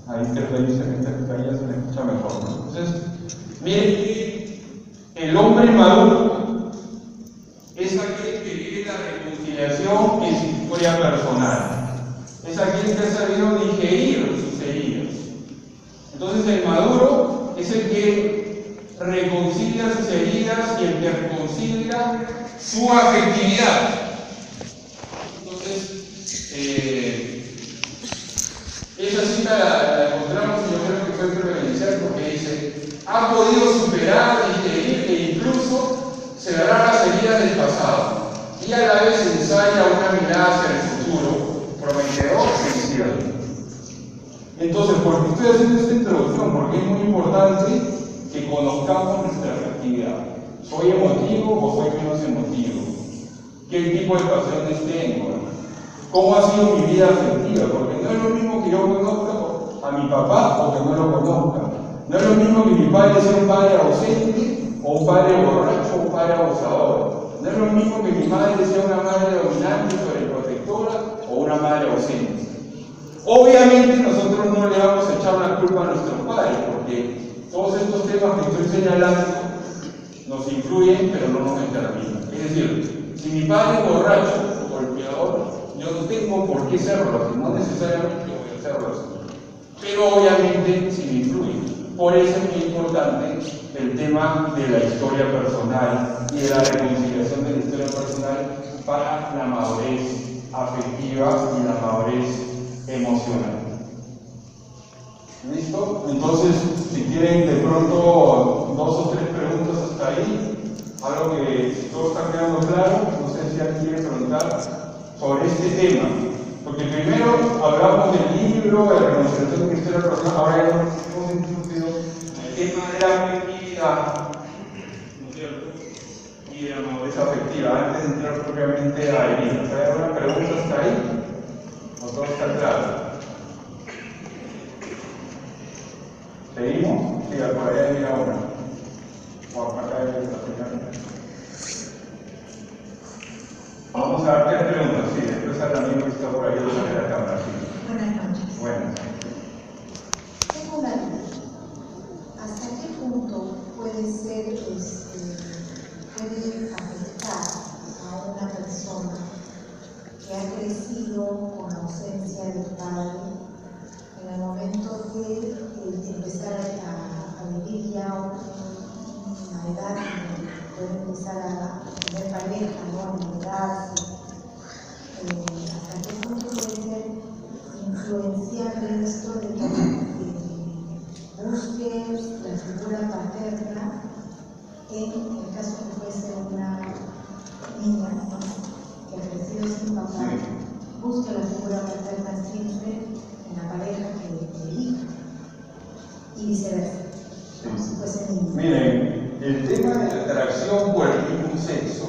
Ahí interferencia en esta experiencia se me escucha mejor. Entonces, miren, el hombre maduro es aquel que vive la reconciliación en su historia personal. Es aquel que ha sabido digerir sus heridas. Entonces, el maduro es el que reconcilia sus heridas y el que reconcilia su afectividad. Entonces, esa cita la encontramos y yo creo que fue prevencial porque dice: ha podido superar, digerir e incluso cerrar las heridas del pasado y a la vez ensaya una mirada hacia el futuro prometedor e incierto. Entonces, ¿por qué estoy haciendo esta introducción? Porque es muy importante que conozcamos nuestra afectividad. ¿Soy emotivo o soy menos emotivo? ¿Qué tipo de pasiones tengo? ¿Cómo ha sido mi vida afectiva? Porque no es lo mismo que yo conozca a mi papá o que no lo conozca. No es lo mismo que mi padre sea un padre ausente o un padre borracho o un padre abusador. No es lo mismo que mi madre sea una madre dominante, sobreprotectora o una madre ausente. Obviamente nosotros no le vamos a echar la culpa a nuestros padres, porque todos estos temas que estoy señalando nos influyen pero no nos determinan. Es decir, si mi padre es borracho o golpeador, yo no tengo por qué serlo, no necesariamente voy a serlo así. Pero obviamente sí me influye. Por eso es muy importante el tema de la historia personal y de la reconciliación de la historia personal para la madurez afectiva y la madurez emocional. ¿Listo? Entonces, si quieren de pronto 2 o 3 preguntas ese tema. Porque primero hablamos del libro, de la renunciación de Cristo a la persona, ahora ya hemos introducido el tema de la afectividad, ¿no es cierto? Y de la madurez afectiva, antes de entrar propiamente a heridas. ¿Hay alguna pregunta hasta ahí? ¿O todo está claro? ¿Seguimos? Sí, por allá hay una. Por acá hay la señora. Vamos a ver qué preguntas, sí, después al amigo que está por ahí de la cámara, sí. Buenas noches. Bueno. Tengo una duda. ¿Hasta qué punto puede ser, puede afectar a una persona que ha crecido con la ausencia del padre en el momento de empezar a vivir ya una edad donde puede empezar a tener pareja, ¿no? Enamorarse? ¿Hasta qué punto puede ser influenciable esto de que busque la figura paterna en el caso que fuese una niña, ¿no? Que ha crecido sin papá, busque la figura paterna siempre en la pareja que elija y viceversa, como si fuese niño? Miren, el tema de la atracción por el mismo sexo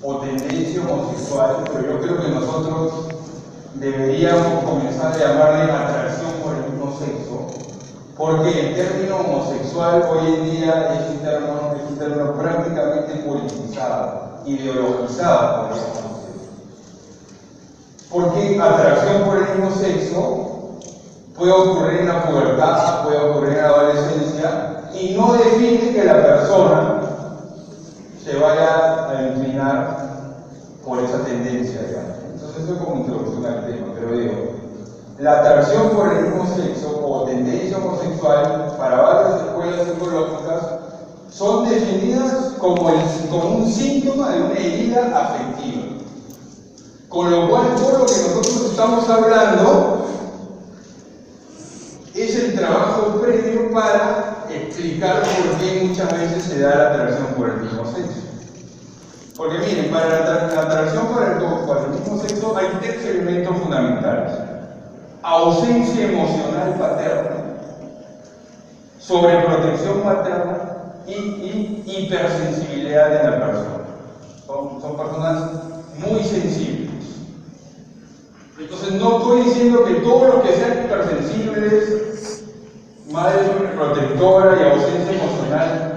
o tendencia homosexual, pero yo creo que nosotros deberíamos comenzar a llamarle atracción por el mismo sexo, porque el término homosexual hoy en día es un término prácticamente politizado, ideologizado, podríamos decir. Porque atracción por el mismo sexo puede ocurrir en la pubertad, puede ocurrir en la adolescencia, y no define que la persona se vaya a inclinar por esa tendencia, digamos. Entonces, eso es como introducción al tema, pero digo, la atracción por el mismo sexo o tendencia homosexual para varias escuelas psicológicas son definidas como un síntoma de una herida afectiva. Con lo cual, todo lo que nosotros estamos hablando es el trabajo previo para explicar por qué muchas veces se da la atracción por el mismo sexo. Porque miren, para la atracción por el mismo sexo hay tres elementos fundamentales: ausencia emocional paterna, sobreprotección materna y hipersensibilidad de la persona. Son personas muy sensibles. Entonces no estoy diciendo que todos los que sean hipersensibles, madre sobreprotectora y ausencia emocional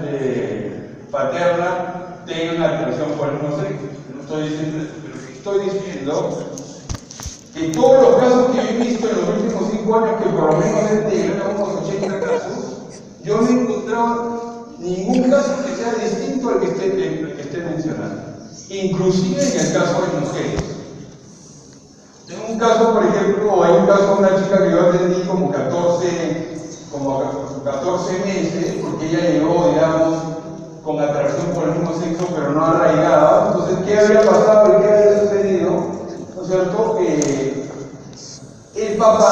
paterna tengan atracción por el mismo sexo. No estoy diciendo eso, pero estoy diciendo que todos los casos que yo he visto en los últimos 5 años, que por lo menos llegan unos 80 casos, yo no he encontrado ningún caso que sea distinto al que esté mencionando, inclusive en el caso de mujeres. Tengo un caso, por ejemplo, hay un caso de una chica que yo atendí como 14 meses, porque ella llegó, digamos, con atracción por el mismo sexo, pero no arraigada. Entonces, ¿qué había pasado y qué había sucedido? ¿No es cierto? El papá,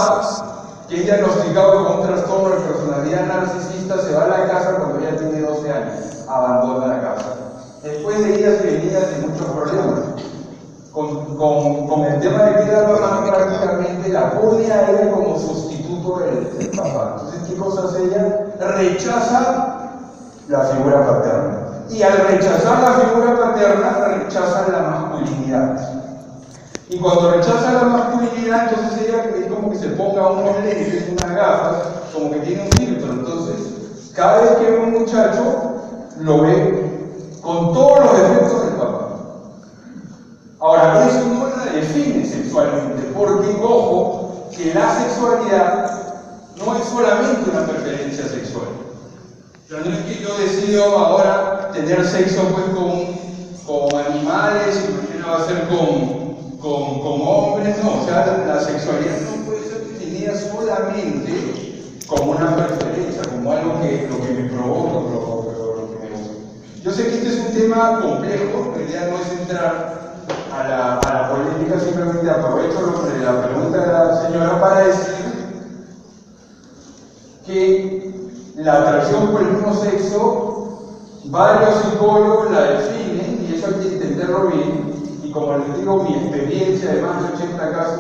que es diagnosticado con un trastorno de personalidad narcisista, se va a la casa cuando ella tiene 12 años, abandona la casa. Después de idas y venidas y muchos problemas. Con el tema de que la mamá prácticamente la pone a ella como sustituto del papá. Entonces, ¿qué cosa hace ella? Rechaza la figura paterna. Y al rechazar la figura paterna, rechaza la masculinidad. Y cuando rechaza la masculinidad, entonces ella es como que se ponga unos lentes, unas gafas, como que tiene un filtro. Entonces, cada vez que ve un muchacho, lo ve con todos los defectos del papá. Ahora, eso no la define sexualmente, porque, ojo, que la sexualidad no es solamente una preferencia sexual. O sea, no es que yo decido ahora tener sexo pues con animales y mañana va a ser con hombres, no. O sea, la sexualidad no puede ser definida solamente como una preferencia, como algo que lo que me provoca, lo que me gusta. Yo sé que este es un tema complejo, la idea no es entrar a la polémica, simplemente aprovecho la pregunta de la señora para decir que la atracción por el mismo sexo, varios psicólogos la definen, y eso hay que entenderlo bien, y y como les digo, mi experiencia de más de 80 casos,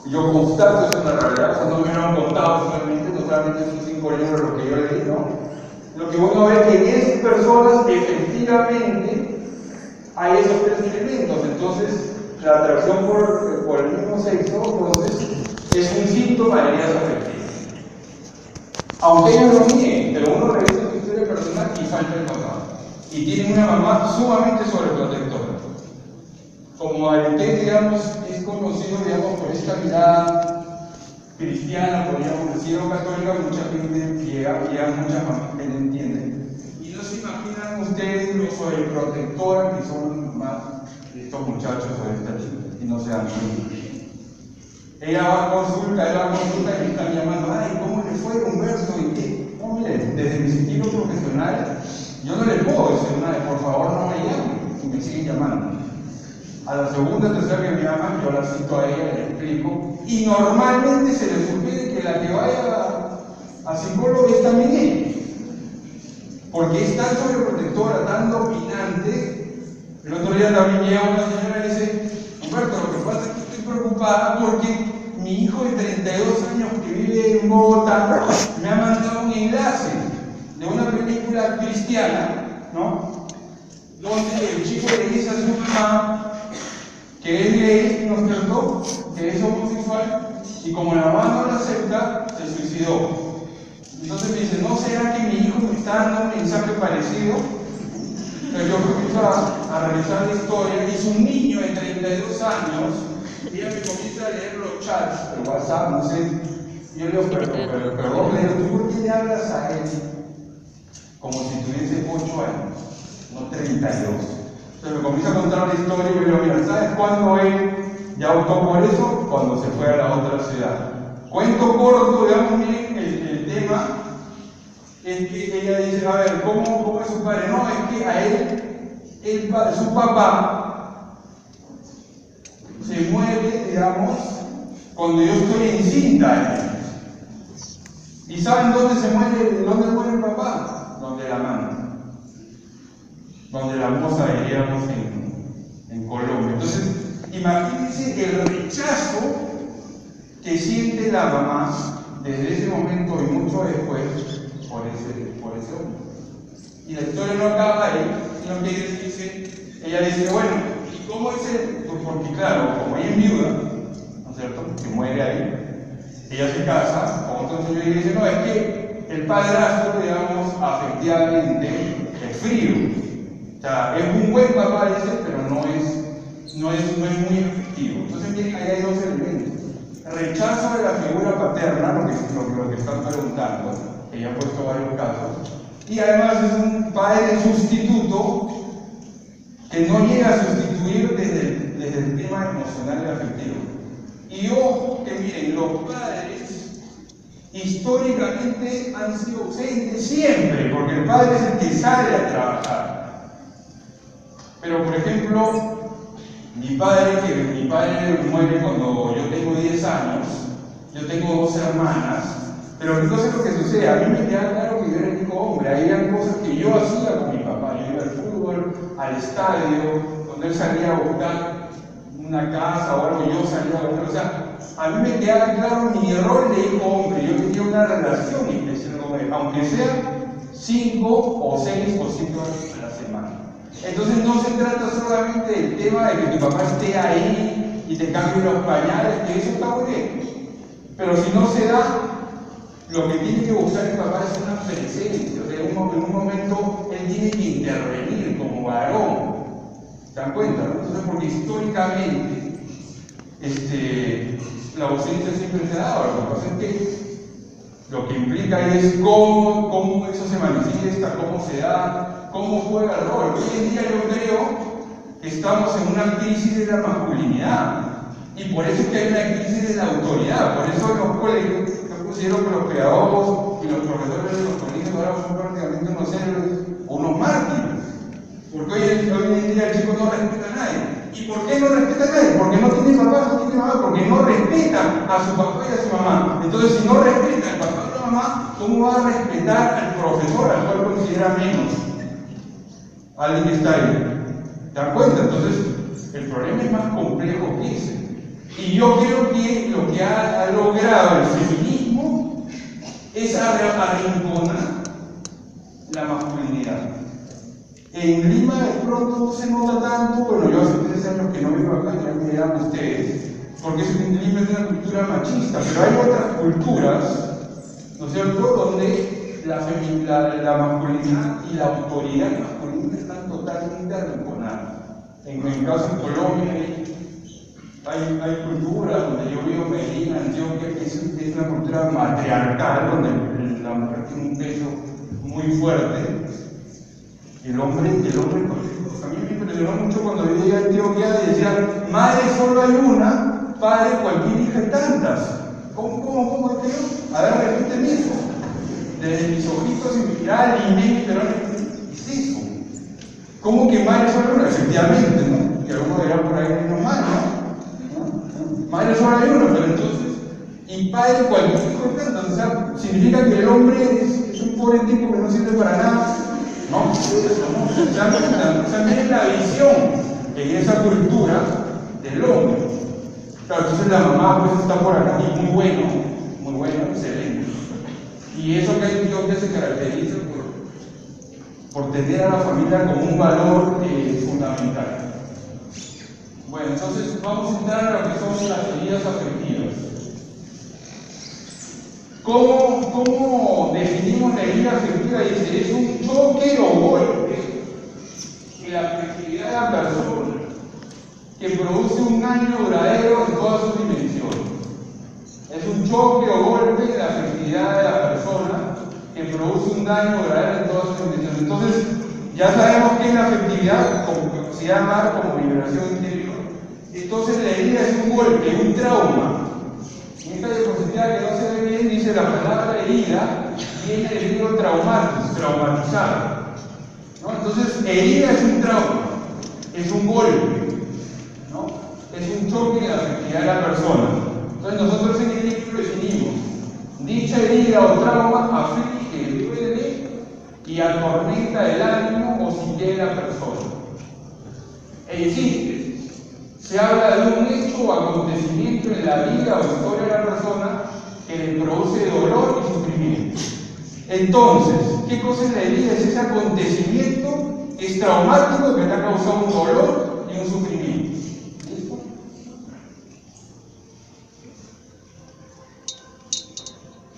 yo constato eso en la realidad, o sea, no me lo han contado solamente, no solamente son 5 libros lo que yo leí, ¿no? Lo que uno ve que en esas personas efectivamente hay esos 3 elementos. Entonces, la atracción por el mismo sexo, entonces, es un síntoma de heridas afectivas. Aunque ellos lo nieguen, pero uno revisa su historia personal y falta el papá. Y tienen una mamá sumamente sobreprotectora. Como usted, digamos, es conocido, digamos, por esta mirada cristiana, podríamos decir, o católica, mucha gente llega muchas mamás que no entienden. Y no se imaginan ustedes lo sobreprotectoras que son las mamás de estos muchachos o de estas chicas, y no se dan cuenta. Él va a consulta y me están llamando, ay, ¿cómo le fue Humberto? ¿Y qué? No, miren, desde mi sentido profesional, yo no les puedo decir nada, por favor no me llamen, y me siguen llamando. A la segunda, tercera que me llaman, yo la cito a ella, le explico, y normalmente se le sugiere que la que vaya a psicólogo es también ella, porque es tan sobreprotectora, tan dominante. El otro día también llega una señora y dice, Humberto, lo que pasa es que estoy preocupada porque mi hijo de 32 años que vive en Bogotá me ha mandado un enlace de una película cristiana, ¿no? Donde el chico le dice a su mamá que es gay, ¿no es cierto?, que es homosexual, y como la mamá no lo acepta, se suicidó. Entonces me dice, ¿no será que mi hijo me está dando un mensaje parecido? Entonces yo comienzo a revisar la historia, y es un niño de 32 años, y ella me comienza a leer los chats, el WhatsApp, no sé, y yo le digo, perdón, ¿tú por qué le hablas a él como si tuviese 8 años, no 32? Entonces me comienza a contar la historia y me digo, mira, ¿sabes cuándo él ya optó por eso? Cuando se fue a la otra ciudad. Cuento corto, digamos, miren, el tema es que ella dice, a ver, ¿cómo es su padre? No, es que a él, su papá se muere, digamos, cuando yo estoy encinta. ¿Y saben dónde muere el papá? Donde la mano. Donde la moza, diríamos, en Colombia. Entonces, imagínense el rechazo que siente la mamá desde ese momento y mucho después por ese hombre. Y la historia no acaba ahí, sino que ella dice, bueno, ¿y cómo es el? Pues porque claro, como ella es viuda, ¿no es cierto?, que muere ahí, ella se casa con otro señor y dice, no, es que el padrastro, digamos, afectivamente es frío. O sea, es un buen papá, dice, pero no es muy efectivo. Entonces, miren, ahí hay 2 elementos. Rechazo de la figura paterna, lo que están preguntando, que ya he puesto varios casos, y además es un padre sustituto que no llega a sustituir desde el tema emocional y afectivo. Y ojo que miren, los padres históricamente han sido ausentes siempre, porque el padre es el que sale a trabajar. Pero, por ejemplo, mi padre muere cuando yo tengo 10 años, yo tengo 2 hermanas, pero entonces lo que sucede, a mí me queda claro que yo era el único hombre, había cosas que yo hacía con mi papá, yo iba al fútbol, al estadio, cuando él salía a buscar una casa o algo, yo salía a buscar, o sea, a mí me quedaba claro mi rol de hijo hombre, yo tenía una relación especial con él, aunque sea 5 o 6 o 7 horas a la semana. Entonces no se trata solamente del tema de que tu papá esté ahí y te cambie los pañales, que eso está muy bien. Pero si no se da, lo que tiene que buscar el papá es una presencia. O sea, en un momento él tiene que intervenir como varón. ¿Se dan cuenta? ¿No? Entonces, porque históricamente la ausencia siempre se ha dado. Lo que pasa es que lo que implica es cómo eso se manifiesta, cómo se da, cómo juega el rol. Hoy en día yo creo que estamos en una crisis de la masculinidad y por eso es que hay una crisis de la autoridad. Por eso los colegios, yo considero que los pedagogos y los profesores de los colegios ahora son prácticamente unos héroes o unos mártires. Porque hoy en día el chico no respeta a nadie. ¿Y por qué no respeta a nadie? Porque no tiene papá, no tiene mamá, porque no respeta a su papá y a su mamá. Entonces, si no respeta al papá y a la mamá, ¿cómo va a respetar al profesor, al cual considera menos? Alguien que está ahí. ¿Te das cuenta? Entonces, El problema es más complejo que ese. Y yo creo que lo que ha logrado el feminismo es arrinconar la masculinidad. En Lima de pronto no se nota tanto, bueno, yo hace 3 años que no vivo acá, ya me dirán ustedes, porque Lima es una cultura machista, pero hay otras culturas, ¿no es cierto?, donde la masculinidad y la autoridad masculina están totalmente arrinconadas. En el caso de Colombia hay culturas donde yo vivo, Medellín, Antioquia, que es una cultura matriarcal, donde la mujer tiene un peso muy fuerte. El hombre, pues, a mí me impresionó mucho cuando yo llegué a Antioquia y decía, madre solo hay una, padre cualquier hija hay tantas. ¿Cómo es que yo? A ver, repíteme eso. Desde mis ojitos y mirar y me pero ¿qué es eso? ¿Cómo que madre solo hay una? Efectivamente, ¿no? Y algunos dirán por ahí menos mal, ¿no? Madre solo hay una, pero entonces, y padre cualquier hijo hay tantas. O sea, significa que el hombre es un pobre tipo que no sirve para nada. No, eso no. O sea, miren la visión en esa cultura del hombre. Claro, entonces la mamá pues está por acá y muy bueno, excelente. Y eso que hay en Antioquia se caracteriza por tener a la familia como un valor fundamental. Bueno, entonces vamos a entrar a lo que son las heridas afectivas. ¿Cómo definimos la herida afectiva? Dice, es un choque o golpe en la afectividad de la persona que produce un daño duradero en todas sus dimensiones. Es un choque o golpe en la afectividad de la persona que produce un daño duradero en todas sus dimensiones. Entonces, ya sabemos que la afectividad, como se llama como liberación interior, entonces la herida es un golpe, un trauma. En esta diapositiva que no se ve bien dice la palabra herida, viene del libro traumatizar. ¿No? Entonces, herida es un trauma, es un golpe, ¿no? Es un choque en la afectividad de la persona. Entonces, nosotros en el libro definimos: dicha herida o trauma aflige, duele y atormenta el ánimo o psique de la persona. Existe. Se habla de un hecho o acontecimiento en la vida o historia de la persona que le produce dolor y sufrimiento. Entonces, ¿qué cosa es la herida? Es ese acontecimiento que es traumático, que le ha causado un dolor y un sufrimiento. ¿Listo?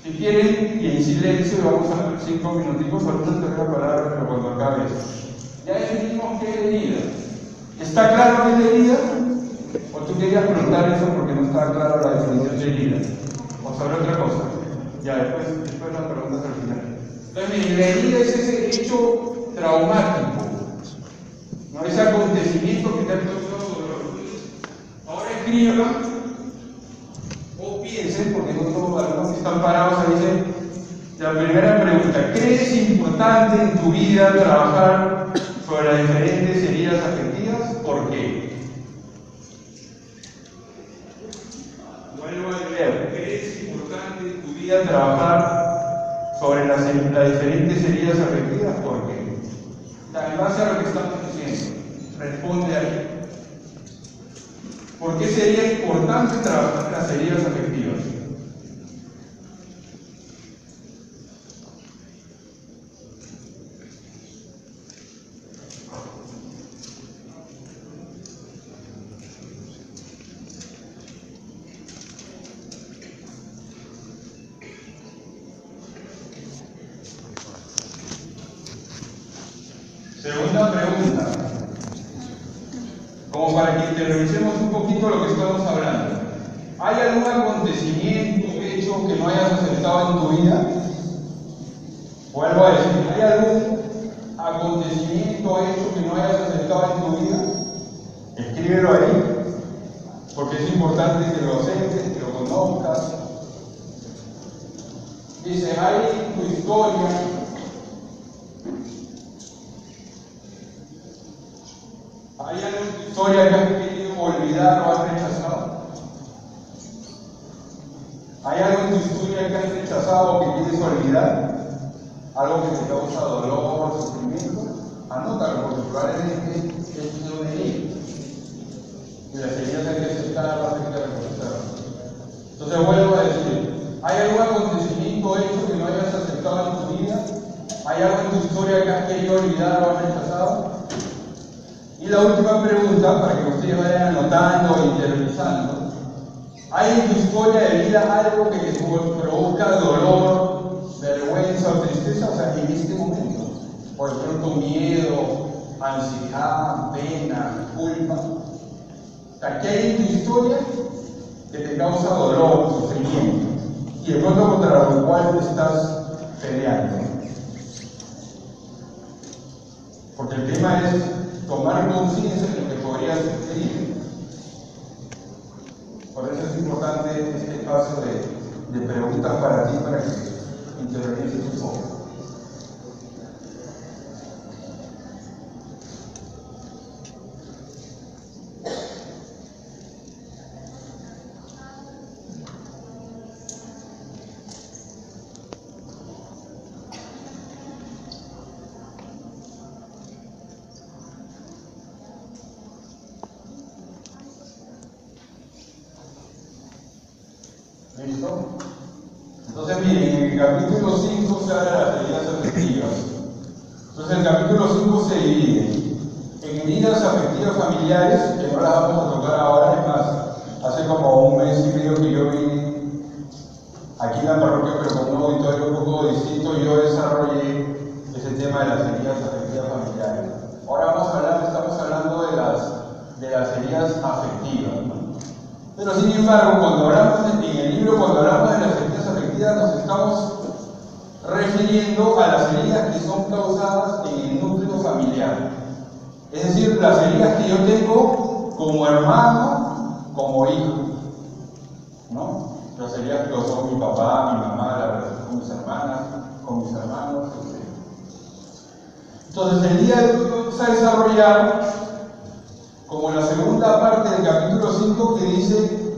Si quieren, y en silencio, vamos a ver 5 minuticos, ahorita te doy la palabra, pero cuando acabe esto. Ya definimos qué es herida. ¿Está claro qué es herida? ¿O tú querías preguntar eso porque no estaba claro la definición de herida? ¿O sobre otra cosa? Ya, después las preguntas al final. Entonces, miren, la herida es ese hecho traumático, ¿no? Ese acontecimiento que te ha causado dolor. Ahora escriban o piensen, porque no todos algunos que están parados ahí dicen, la primera pregunta: ¿crees importante en tu vida trabajar sobre las diferentes heridas afectivas? ¿Por qué? Vuelvo a leer. ¿Crees importante en tu vida trabajar sobre las diferentes heridas afectivas? ¿Por qué? En base a lo que estamos diciendo, responde ahí. ¿Por qué sería importante trabajar en las heridas afectivas? Segunda pregunta, como para que interiorizemos un poquito lo que estamos hablando. ¿Hay algún acontecimiento, hecho que no hayas aceptado en tu vida? Vuelvo a decir, ¿hay algún acontecimiento, hecho que no hayas aceptado en tu vida? Escríbelo ahí, porque es importante que lo aceptes, que lo conozcas. Dice, hay en tu historia ¿hay algo en tu historia que has querido olvidar o has rechazado? ¿Hay algo en tu historia que has rechazado o que quieres olvidar? ¿Algo que te causa dolor o sufrimiento? Anótalo, porque probablemente es una herida. Y las heridas hay que aceptarlas, hay que reconocerlas. Entonces vuelvo a decir, ¿hay algún acontecimiento hecho que no hayas aceptado en tu vida? ¿Hay algo en tu historia que has querido olvidar o has rechazado? Y la última pregunta, para que ustedes vayan anotando e interiorizando, ¿hay en tu historia de vida algo que te provoca dolor, vergüenza o tristeza? O sea, en este momento, por ejemplo, miedo, ansiedad, pena, culpa. O sea, ¿qué hay en tu historia que te causa dolor, sufrimiento? Y de pronto contra lo cual estás peleando. Porque el tema es tomar conciencia de lo que podría suceder. Por eso es importante este espacio de preguntas para ti, para que interiorices un poco. ¿Listo? Entonces miren, en el capítulo 5 se habla de las heridas afectivas. Entonces el capítulo 5 se divide en heridas afectivas familiares, que no las vamos a tocar ahora, es más, hace como un mes y medio que yo vine aquí en la parroquia, pero con un auditorio un poco distinto, yo desarrollé ese tema de las heridas afectivas familiares. Ahora estamos hablando de las heridas afectivas, ¿no? Pero sin embargo, cuando hablamos en el libro, cuando hablamos de las heridas afectivas, nos estamos refiriendo a las heridas que son causadas en el núcleo familiar. Es decir, las heridas que yo tengo como hermano, como hijo, ¿no? Las heridas que son mi papá, mi mamá, la relación con mis hermanas, con mis hermanos, etc. Entonces, el día de hoy vamos a desarrollar como la segunda parte del capítulo 5 que dice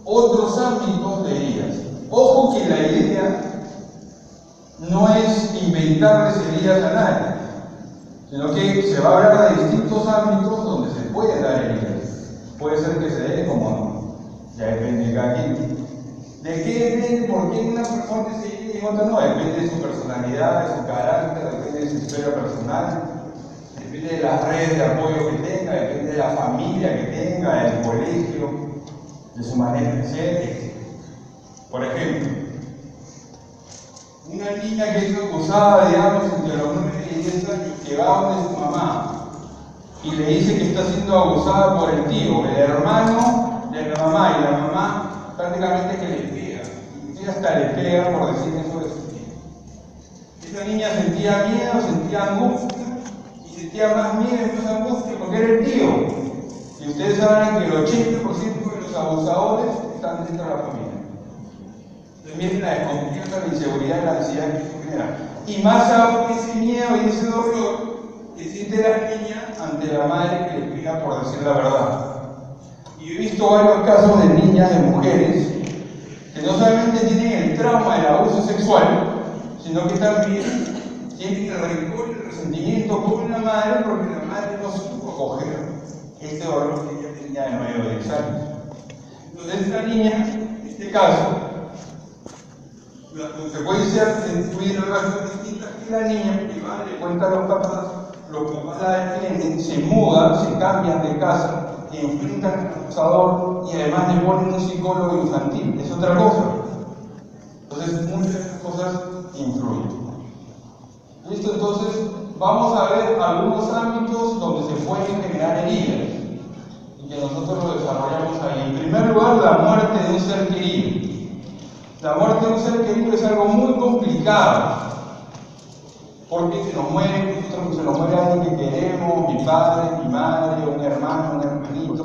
otros ámbitos de heridas. Ojo que la idea no es inventarles heridas a nadie, sino que se va a hablar de distintos ámbitos donde se pueden dar heridas. Puede ser que se dé como no, ya depende de cada quien. ¿De qué depende? ¿Por qué una persona se herida y otra no? Depende de su personalidad, de su carácter, depende de su historia personal. Depende de las redes de apoyo que tenga, depende de la familia que tenga, del colegio, de su manera de ser. Por ejemplo, una niña que es acusada, digamos, entre los 9 y 10 años, que va donde su mamá y le dice que está siendo abusada por el tío, el hermano de la mamá, y la mamá prácticamente que le pega, y hasta le pega por decir eso de su tío. Esa niña sentía miedo, sentía angustia, sentía más miedo y más angustia porque era el tío. Y ustedes saben que el 80% de los abusadores están dentro de la familia. Entonces miren la desconfianza, la inseguridad y la ansiedad que eso genera. Y más aún ese miedo y ese dolor que siente la niña ante la madre que le pega por decir la verdad. Y he visto varios casos de niñas, de mujeres, que no solamente tienen el trauma del abuso sexual, sino que también tienen el rencor y el resentimiento con la madre porque la madre no supo acoger este dolor que ella tenía de 9 o 10 años. Entonces esta niña, en este caso, la consecuencia en su vida es distinta que la niña que va, le cuenta a los papás la defienden, se mudan, se cambian de casa, enfrentan al abusador y además le ponen un psicólogo infantil. Es otra cosa. Entonces muchas de esas cosas influyen. ¿Listo? Entonces, vamos a ver algunos ámbitos donde se pueden generar heridas y que nosotros lo desarrollamos ahí. En primer lugar, la muerte de un ser querido. La muerte de un ser querido es algo muy complicado porque se nos muere alguien que queremos, mi padre, mi madre, un hermano, un hermanito,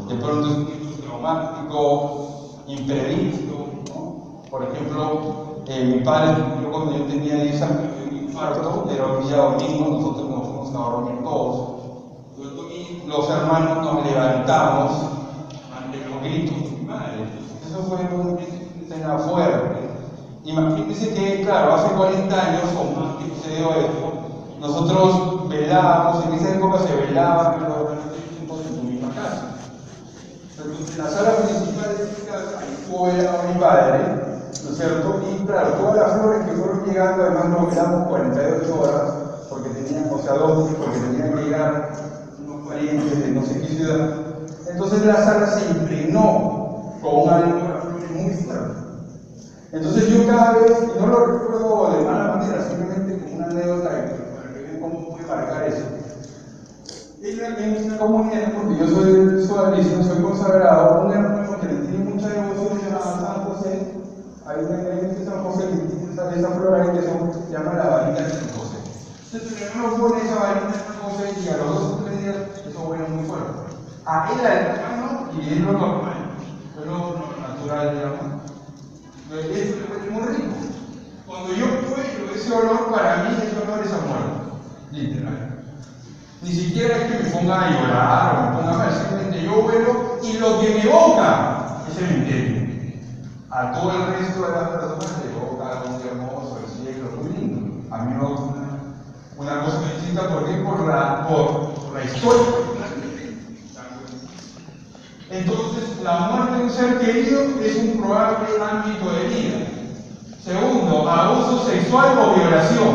de pronto es un hecho traumático, imprevisto, ¿no? Por ejemplo, mi padre, cuando yo tenía 10 años, era un día domingo, nosotros nos fuimos a dormir todos. Y los hermanos nos levantamos ante los gritos de mi madre. Eso fue una escena fuerte. Imagínense que, claro, hace 40 años o más que sucedió esto, nosotros velábamos, en esa época se velaba, pero en su misma casa. Entonces, en la sala principal de mi casa, ahí estuvo mi padre, ¿no es cierto? Y claro, todas las flores que fueron llegando, además nos quedamos 48 horas, porque tenían, o sea, 2 días, porque tenían que llegar unos parientes de no sé qué ciudad. Entonces la sala se impregnó con un aroma de flores muy fuerte. Entonces yo cada vez, y no lo recuerdo de mala manera, simplemente como una anécdota para que vean cómo puede marcar eso. En una comunidad, porque yo soy sudamericano, soy consagrado, un hermano que le tiene mucha devoción se llama San José. Hay una iglesia de San José que tiene esa flor ahí que se llama la varita de San José. Entonces el hermano pone esa varita de San José y a los 2 o 3 días eso huele muy fuerte. A él al hermano y es lo normal, es lo natural, digamos. Eso le huele muy rico. Cuando yo huelo ese olor, para mí ese olor es amor, literal. Ni siquiera es que me ponga a llorar o me ponga mal, simplemente yo huelo y lo que me evoca es el cementerio. A todo el resto de las personas le evoca algo muy hermoso, el cielo, muy lindo. A mí me evoca una cosa distinta porque por la historia. Entonces, la muerte de un ser querido es un probable ámbito de vida. Segundo, abuso sexual o violación.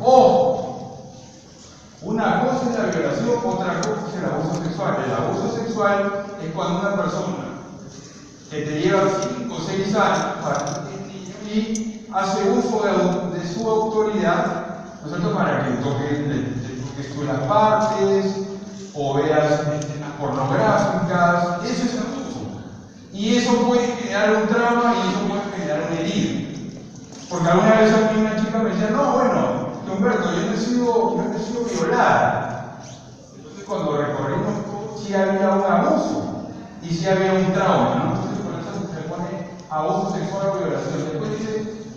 Ojo. Una cosa es la violación, otra cosa es el abuso sexual. El abuso sexual es cuando una persona que te lleva 5 o 6 años para que estés niño y hace uso de su autoridad, ¿no es cierto?, para que toques tú las partes o veas escenas pornográficas. Eso es abuso. Y eso puede generar un trauma y eso puede generar una herida. Porque alguna vez a mí una chica me decía, no, bueno, Humberto, yo no he sido violada. Entonces cuando recorrimos todo, sí había un abuso y sí había un trauma, ¿no? Entonces por eso se pone abuso sexual o violación. Después dice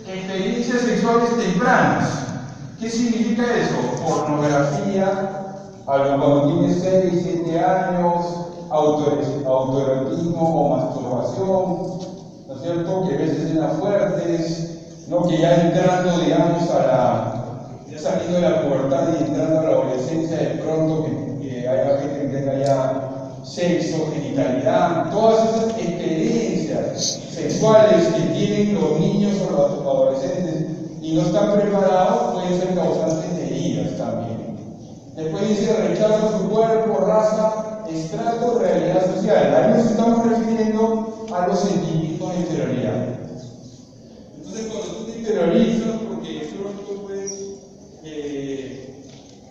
experiencias sexuales tempranas. ¿Qué significa eso? Pornografía, algo cuando tienes 6, 7 años, autoerotismo o masturbación, ¿no es cierto? Que ves escenas fuertes, ¿no? Que ya entrando, digamos, ya saliendo de la pubertad y entrando a la adolescencia, de pronto que haya gente que tenga ya sexo, genitalidad, todas esas experiencias sexuales que tienen los niños o los adolescentes y no están preparados, pueden ser causantes de heridas también. Después dice rechazo a su cuerpo, raza, estrato, realidad social. Ahí nos estamos refiriendo a los sentimientos de interioridad. Entonces, cuando tú te interiorizas, porque de pronto pues,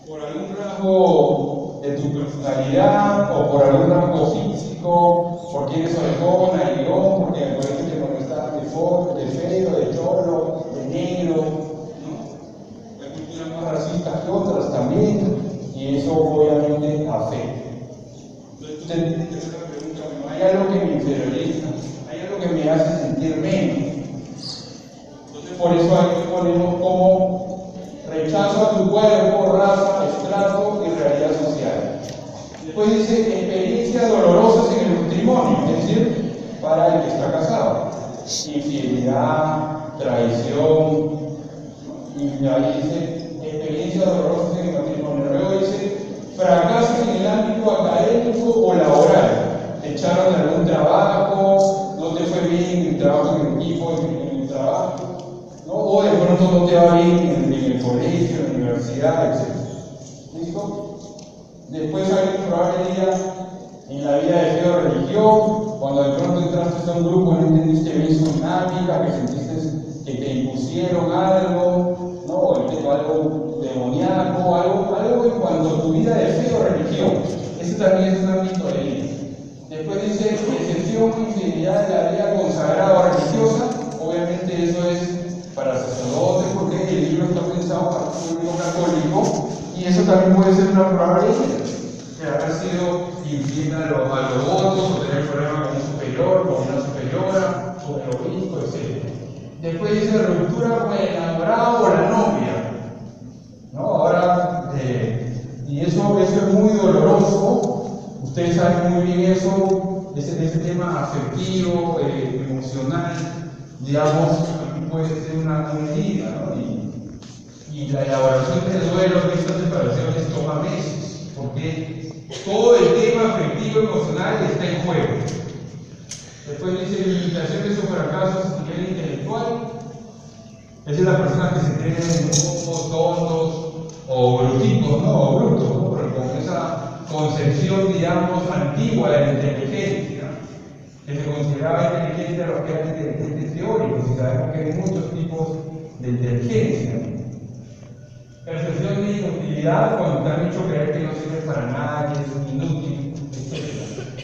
por algún rasgo de tu personalidad o por algún rasgo físico, porque eres orejón, narigón, porque en el colegio te molestaban de feo, de cholo, de negro, ¿no? Hay culturas más racistas que otras también, y eso obviamente afecta. Entonces tú te tienes que hacer la pregunta, ¿no? ¿Hay algo que me inferioriza? ¿Hay algo que me hace sentir menos? Entonces por eso aquí ponemos como rechazo a tu cuerpo, raza, estrato y realidad social. Después dice experiencias dolorosas en el matrimonio, es decir, para el que está casado. Infidelidad, traición, y ahí dice experiencias dolorosas en el matrimonio. Luego dice fracasos en el ámbito académico o laboral. Te echaron de algún trabajo, no te fue bien en el trabajo en equipo, en el trabajo, ¿no? O de pronto no te va bien en el colegio, en la universidad, etc. ¿Listo? Después hay probabilidad en la vida de fe o religión, cuando de pronto entraste a un grupo y no entendiste bien su dinámica, que sentiste que te impusieron algo, ¿no? O algo demoníaco, algo en cuanto a tu vida de fe o religión. Ese también es un ámbito de vida. Después dice excepción o infidelidad de la vida consagrada o religiosa. Obviamente eso es para sacerdotes, porque el libro está pensado para un público católico, y eso también puede ser una probabilidad, que haber sido infiel a los votos, o tener problemas con un superior, con una superiora, con el obispo, etc. Después dice ruptura con el enamorado o la novia, ¿no? Ahora, y eso es muy doloroso. Ustedes saben muy bien eso, ese tema afectivo, emocional, digamos, también puede ser una herida, ¿no? Y la elaboración del duelo de estas separaciones toma meses, porque todo el tema afectivo emocional está en juego. Después dice limitaciones o fracasos a nivel intelectual. Esa es la persona que se creen grupos, tontos o bruticos, ¿no? O brutos, ¿no? Pero con esa concepción, digamos, antigua de la inteligencia, que se consideraba inteligente a los que eran inteligentes teóricos, y sabemos que hay muchos tipos de inteligencia. Percepción de inutilidad, cuando te han hecho creer que no sirve para nada, que es inútil, etc.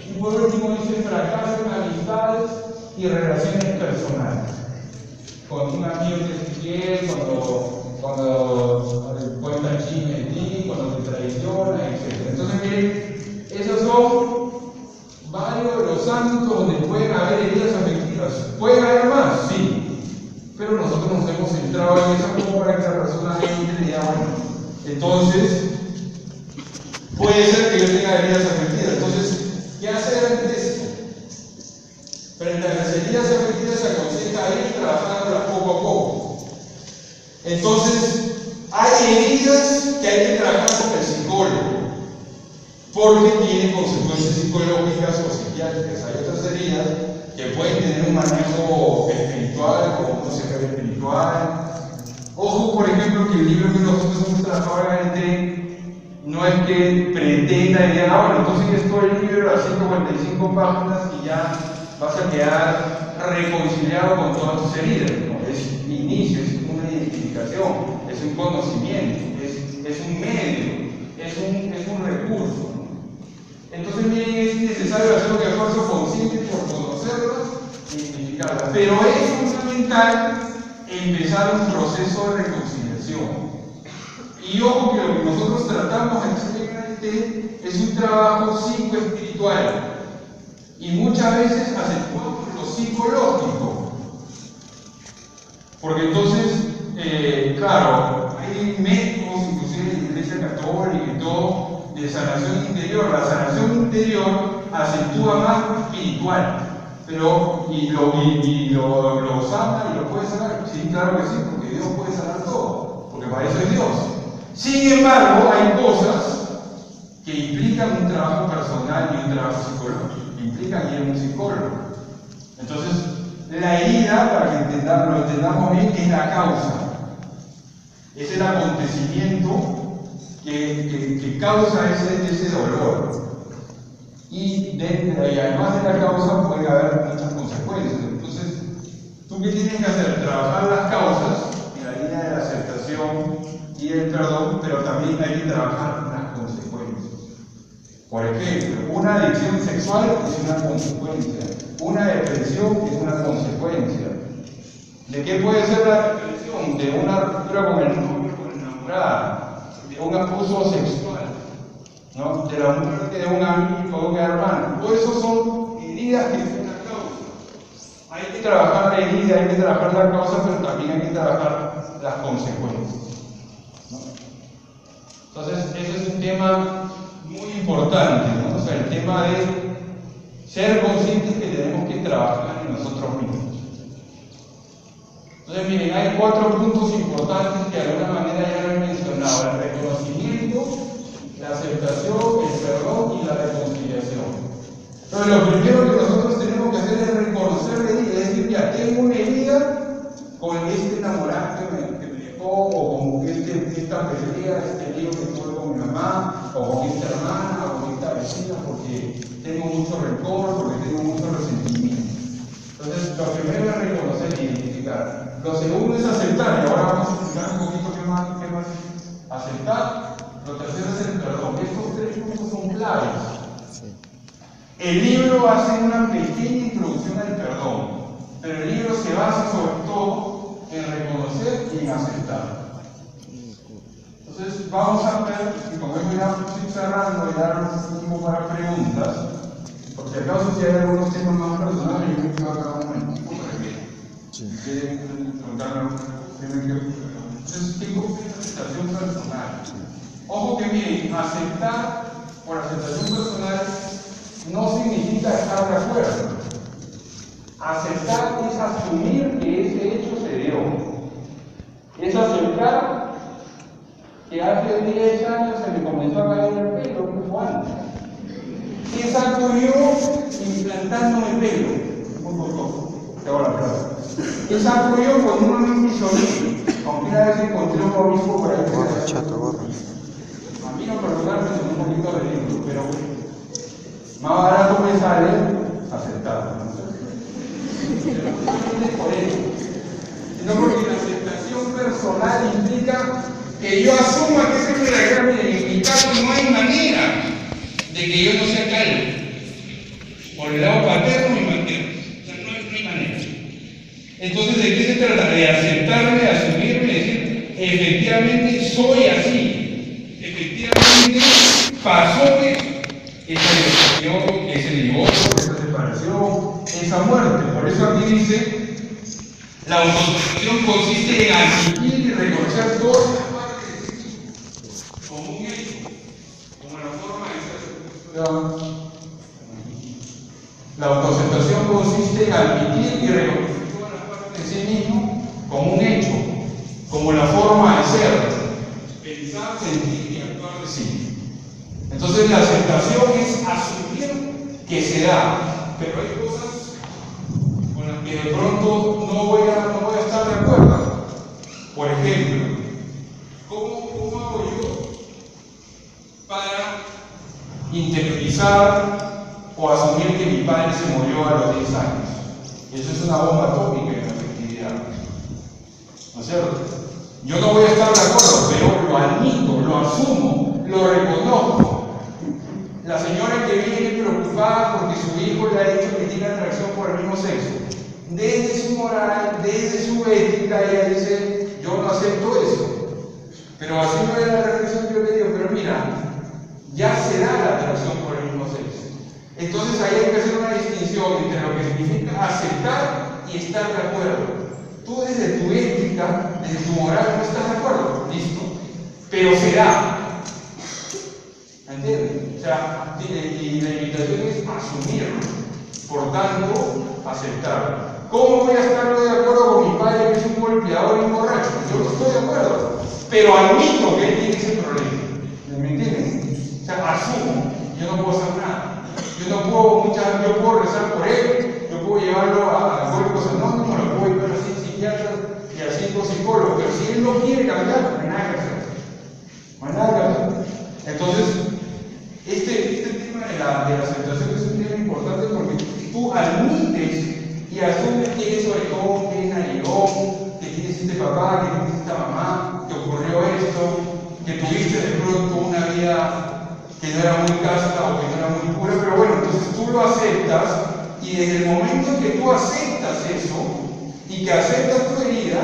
Y por último dice fracaso en amistades y relaciones personales. Con un amigo que te quiere, cuando cuenta chisme de ti, cuando te traiciona, etc. Entonces, miren, esos son varios de los ámbitos donde pueden haber heridas afectivas. ¿Pueden haber más? Sí. Pero nosotros nos hemos centrado en eso como para que la persona entre y diga, bueno, entonces puede ser que yo tenga heridas afectivas. Entonces, ¿qué hacer ante esto? Frente a las heridas afectivas se aconseja ir trabajándolas poco a poco. Entonces, hay heridas que hay que trabajar con el psicólogo, porque tienen consecuencias psicológicas o psiquiátricas. Hay otras heridas que pueden tener un manejo espiritual, como un consejero espiritual. Ojo, por ejemplo, que el libro que nosotros hemos trabajado no es que pretenda y diga, bueno, tú sigues todo el libro a 145 páginas y ya vas a quedar reconciliado con todas tus heridas. ¿No? Es inicio, es una identificación, es un conocimiento, es un medio, es un recurso. ¿No? Entonces, miren, es necesario hacer un esfuerzo consciente por conocerlas e identificarlas. Pero es fundamental empezar un proceso de reconciliación. Y ojo que lo que nosotros tratamos en este es un trabajo psicoespiritual. Y muchas veces acentuamos lo psicológico. Porque entonces, claro, hay métodos, inclusive en la Iglesia Católica y todo, de sanación interior. La sanación interior acentúa más lo espiritual. Pero, lo sana y lo puede sanar. Sí, claro que sí, porque Dios puede sanar todo. Porque para eso es Dios. Sin embargo, hay cosas que implican un trabajo personal y un trabajo psicológico. Implican ir a un psicólogo. Entonces, la herida, para que lo entendamos bien, es la causa. Es el acontecimiento que causa ese dolor. Y además de la causa puede haber muchas consecuencias. Entonces, ¿tú qué tienes que hacer? Trabajar las causas en la línea de la aceptación y el perdón, pero también hay que trabajar las consecuencias. Por ejemplo, una adicción sexual es una consecuencia, una depresión es una consecuencia. ¿De qué puede ser la depresión? De una ruptura con el novio, con la enamorada, de un abuso sexual, ¿no? De la muerte de un amigo o de un hermano. Todo eso son heridas que son la causa. Hay que trabajar la herida, hay que trabajar la causa, pero también hay que trabajar las consecuencias, ¿no? Entonces, ese es un tema muy importante, ¿no? O sea, el tema de ser conscientes que tenemos que trabajar en nosotros mismos. Entonces, miren, hay 4 puntos importantes que de alguna manera ya lo he mencionado: el reconocimiento, la aceptación, el perdón y la reconciliación. Entonces, lo primero que nosotros tenemos que hacer es reconocer la herida, es decir, ya tengo una herida con este enamorante que me dejó, o con esta pelea, este lío que tuve con mi mamá, o con esta hermana, o con esta vecina, porque tengo mucho rencor, porque tengo mucho resentimiento. Entonces, lo primero es reconocer y identificar. Lo segundo es aceptar, y ahora vamos a explicar un poquito qué más es aceptar. Lo tercero es el perdón. Estos 3 puntos son claves. El libro hace una pequeña introducción al perdón, pero el libro se basa sobre todo en reconocer y en aceptar. Entonces, vamos a ver, y como voy a ir cerrando y dar un tiempo para preguntas, porque acaso si hay algunos temas más personales, yo me quedo acá un momentico para que quieren preguntarme alguna cosa. Entonces, tengo una aceptación personal. Ojo que miren, aceptar por aceptación personal no significa estar de acuerdo. Aceptar es asumir que ese hecho se dio. Es aceptar que hace 10 años se me comenzó a caer el pelo, que fue antes. ¿Qué saco yo implantándome pelo? te hago la plaza. Esa apoyo con uno no misionero, aunque una vez encontré un obispo por ahí. Gorra, chato, gorra. A mí no personalmente me un poquito de libro, pero más barato me sale aceptar. Por ello, sino porque la aceptación personal implica que yo asuma que ese es mi regalo, y en mi caso no hay manera de que yo no sea calvo, por el lado paterno y materno, o sea, no hay manera. Entonces, ¿de qué se trata? De aceptarme, de asumirme, de decir, efectivamente soy así, efectivamente pasó esa destrucción, ese divorcio, esa separación, esa muerte. Por eso aquí dice, la autoaceptación consiste en admitir y reconocer todas las partes de sí como un hecho, como la forma de ser. La autoaceptación consiste en admitir y reconocer todas las partes de sí mismo como un hecho, como la forma de ser, pensar, sentir y actuar de sí. Entonces la aceptación es asumir que se da, pero hay cosas con las que de pronto no voy a estar de acuerdo. Por ejemplo, ¿cómo hago yo para interiorizar o asumir que mi padre se murió a los 10 años? Eso es una bomba atómica en la afectividad. ¿No es cierto? Yo no voy a estar de acuerdo, pero lo admito, lo asumo, lo reconozco. La señora que viene preocupada porque su hijo le ha dicho que tiene atracción por el mismo sexo, desde su moral, desde su ética, ella dice, yo no acepto eso. Pero así no es la reflexión que yo le digo, pero mira, ya se da la atracción por el mismo sexo. Entonces ahí hay que hacer una distinción entre lo que significa aceptar y estar de acuerdo. Tú desde tu ética, desde tu moral no estás de acuerdo, listo, pero se da. ¿Entiendes? O sea, y la invitación es asumirlo, por tanto, aceptar. ¿Cómo voy a estar de acuerdo con mi padre que es un golpeador y un borracho? Yo no estoy de acuerdo, pero admito que él tiene ese problema. ¿Me entienden? O sea, asumo, yo no puedo hacer nada. Yo puedo rezar por él, yo puedo llevarlo a Alcohólicos Anónimos, lo puedo llevar a 100 psiquiatras y a 5 psicólogos, pero si él no quiere cambiar, no hay nada que hacer. No hay nada que hacer. Entonces, este tema de la aceptación es un tema importante porque tú admites y asumes que eres orejón, que eres narigón, que tienes este papá, que tienes esta mamá, que ocurrió esto, que tuviste de pronto una vida que no era muy casta o que no era muy pura, pero bueno, entonces tú lo aceptas y desde el momento en que tú aceptas eso y que aceptas tu herida,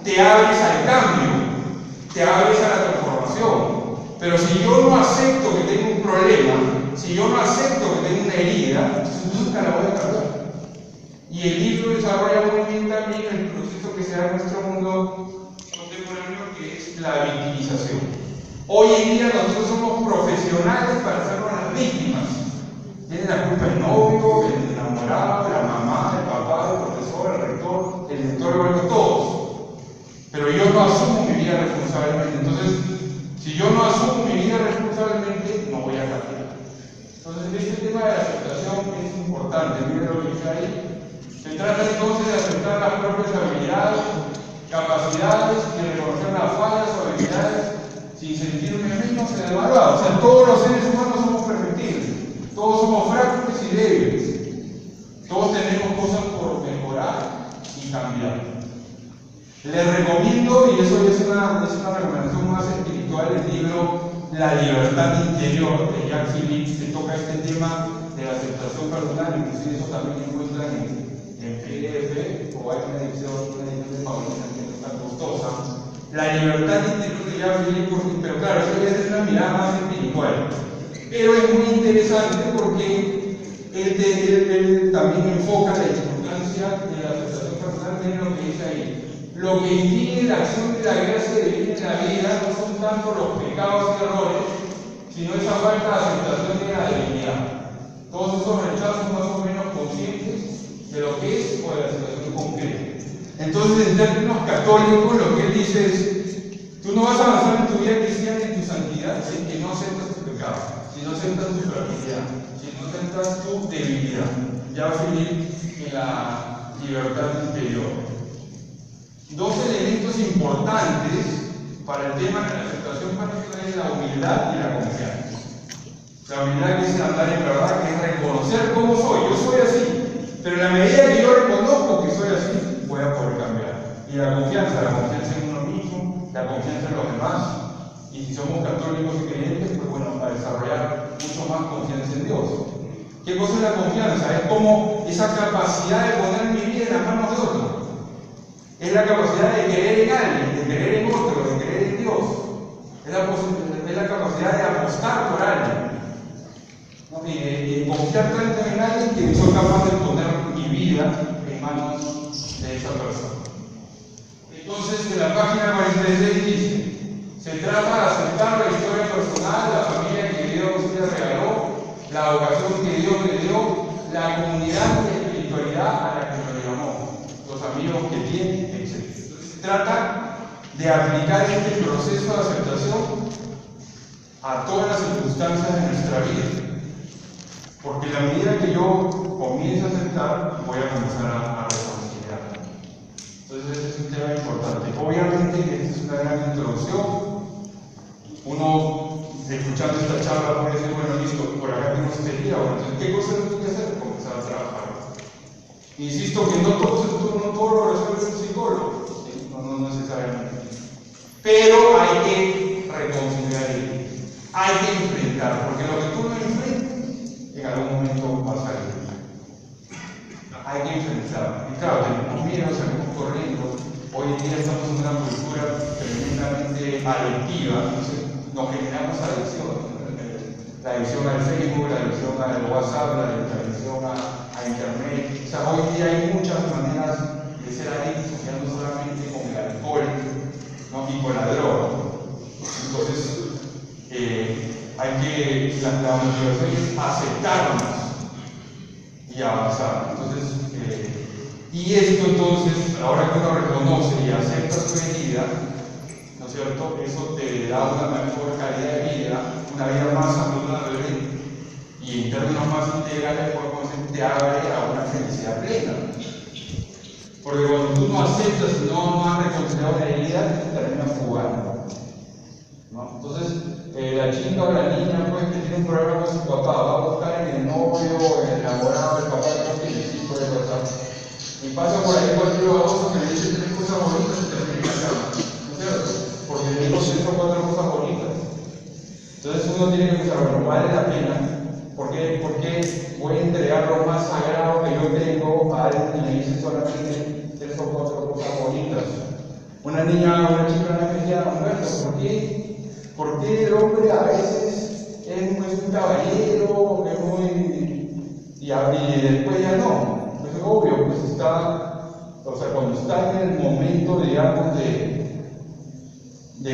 te abres al cambio, te abres a la transformación. Pero si yo no acepto que tengo un problema, si yo no acepto que tengo una herida, entonces nunca la voy a cambiar. Y el libro desarrolla muy bien también el proceso que se da en nuestro mundo contemporáneo, que es la victimización. Hoy en día nosotros somos profesionales para hacernos las víctimas. Tiene la culpa el novio, el enamorado, la mamá, el papá, el profesor, el rector, el director, todos. Pero yo no asumo mi vida responsablemente. Entonces, si yo no asumo mi vida responsablemente, no voy a cambiar. Entonces, este tema de la aceptación es importante. Miren lo que dice ahí. Se trata entonces de aceptar las propias habilidades, capacidades y reconocer las fallas o habilidades sin sentirme menos devaluado. O sea, todos los seres humanos somos perfectibles, todos somos frágiles y débiles, todos tenemos cosas por mejorar y cambiar. Les recomiendo, y eso es una recomendación más espiritual, el libro La libertad interior de Jacques Philippe, que toca este tema de la aceptación personal, inclusive eso también encuentran en PDF o hay una edición de Paulina que no es tan costosa. La libertad interior de Jacques Philippe, pero claro, eso ya es una mirada más espiritual. Pero es muy interesante porque él también enfoca la importancia de la aceptación personal, miren lo que dice ahí. Lo que impide la acción de la gracia divina en la vida no son tanto los pecados y errores, sino esa falta de aceptación de la divinidad. Todos esos rechazos más o menos conscientes de lo que es o de la situación concreta. Entonces, en términos católicos, lo que él dice es, tú no vas a avanzar en tu vida cristiana y en tu santidad si no aceptas tu pecado, si no aceptas tu fragilidad, si no aceptas tu debilidad. ya Philippe en la libertad interior. Dos elementos importantes para el tema de la aceptación personal es la humildad y la confianza. La humildad que es andar en verdad, que es reconocer cómo soy. Yo soy así, pero en la medida que yo reconozco que soy así, voy a poder cambiar. Y la confianza en uno mismo, la confianza en los demás. Y si somos católicos y creyentes, pues bueno, a desarrollar mucho más confianza en Dios. ¿Qué cosa es la confianza? Es como esa capacidad de poner mi vida en las manos de otro. Es la capacidad de creer en alguien, de creer en otro, de creer en Dios. Es la capacidad de apostar por alguien. ¿No? Y de confiar tanto en alguien que soy capaz de poner mi vida en manos de esa persona. Entonces, en la página 46 dice: se trata de aceptar la historia personal, la familia que Dios le regaló, la vocación que Dios le dio, la comunidad de espiritualidad a la que nos llamó, los amigos que tiene, etc. Entonces, se trata de aplicar este proceso de aceptación a todas las circunstancias de nuestra vida. Porque en la medida que yo comience a aceptar, voy a comenzar a reconciliar. Entonces, ese es un tema importante. Obviamente que esta es una gran introducción. Uno, escuchando esta charla, puede decir: bueno, listo, por acá tengo este día. Bueno, entonces, ¿qué cosa tengo que hacer? Comenzar a trabajar. Insisto que no todo lo resuelve un psicólogo, ¿sí? No necesariamente. Pero hay que reconciliar, hay que enfrentar, porque lo que tú no enfrentas, en algún momento va a salir. Hay que enfrentar. Y claro, tenemos miedo, salimos corriendo. Hoy en día estamos en una cultura tremendamente adictiva, entonces nos generamos adicción. La adicción al Facebook, la adicción al WhatsApp, la adicción a Internet. O sea, hoy en día hay muchas maneras de ser adictos, ya no solamente con el alcohol, ¿no? Y con la droga. Entonces, hay que, la motivación es aceptarnos y avanzar. Entonces, y esto entonces, ahora que uno reconoce y acepta su herida, ¿no es cierto? Eso te da una mejor calidad de vida, una vida más saludable, y en términos más integrales podemos decir, te abre a una felicidad plena. Porque cuando tú no aceptas y no has reconciliado la herida, te terminas jugando, ¿no? Entonces, la chica o la niña, pues, que tiene un problema con su papá, va a buscar en el novio, en el enamorado del papá que no tiene, sí puede pasar. Y pasa por ahí cualquier baboso que le dice 3 cosas bonitas y termina en la cama, ¿no es cierto? Porque le dijo 3 o 4 cosas bonitas. Entonces uno tiene que pensar: bueno, vale la pena. ¿Por qué voy a entregar lo más sagrado que yo tengo a alguien que me dice solamente 3 o 4 cosas bonitas? Una niña o una chica me decía: bueno, ¿por qué el hombre a veces es un caballero, es muy... y después ya no? Pues es obvio, pues cuando está en el momento, digamos, de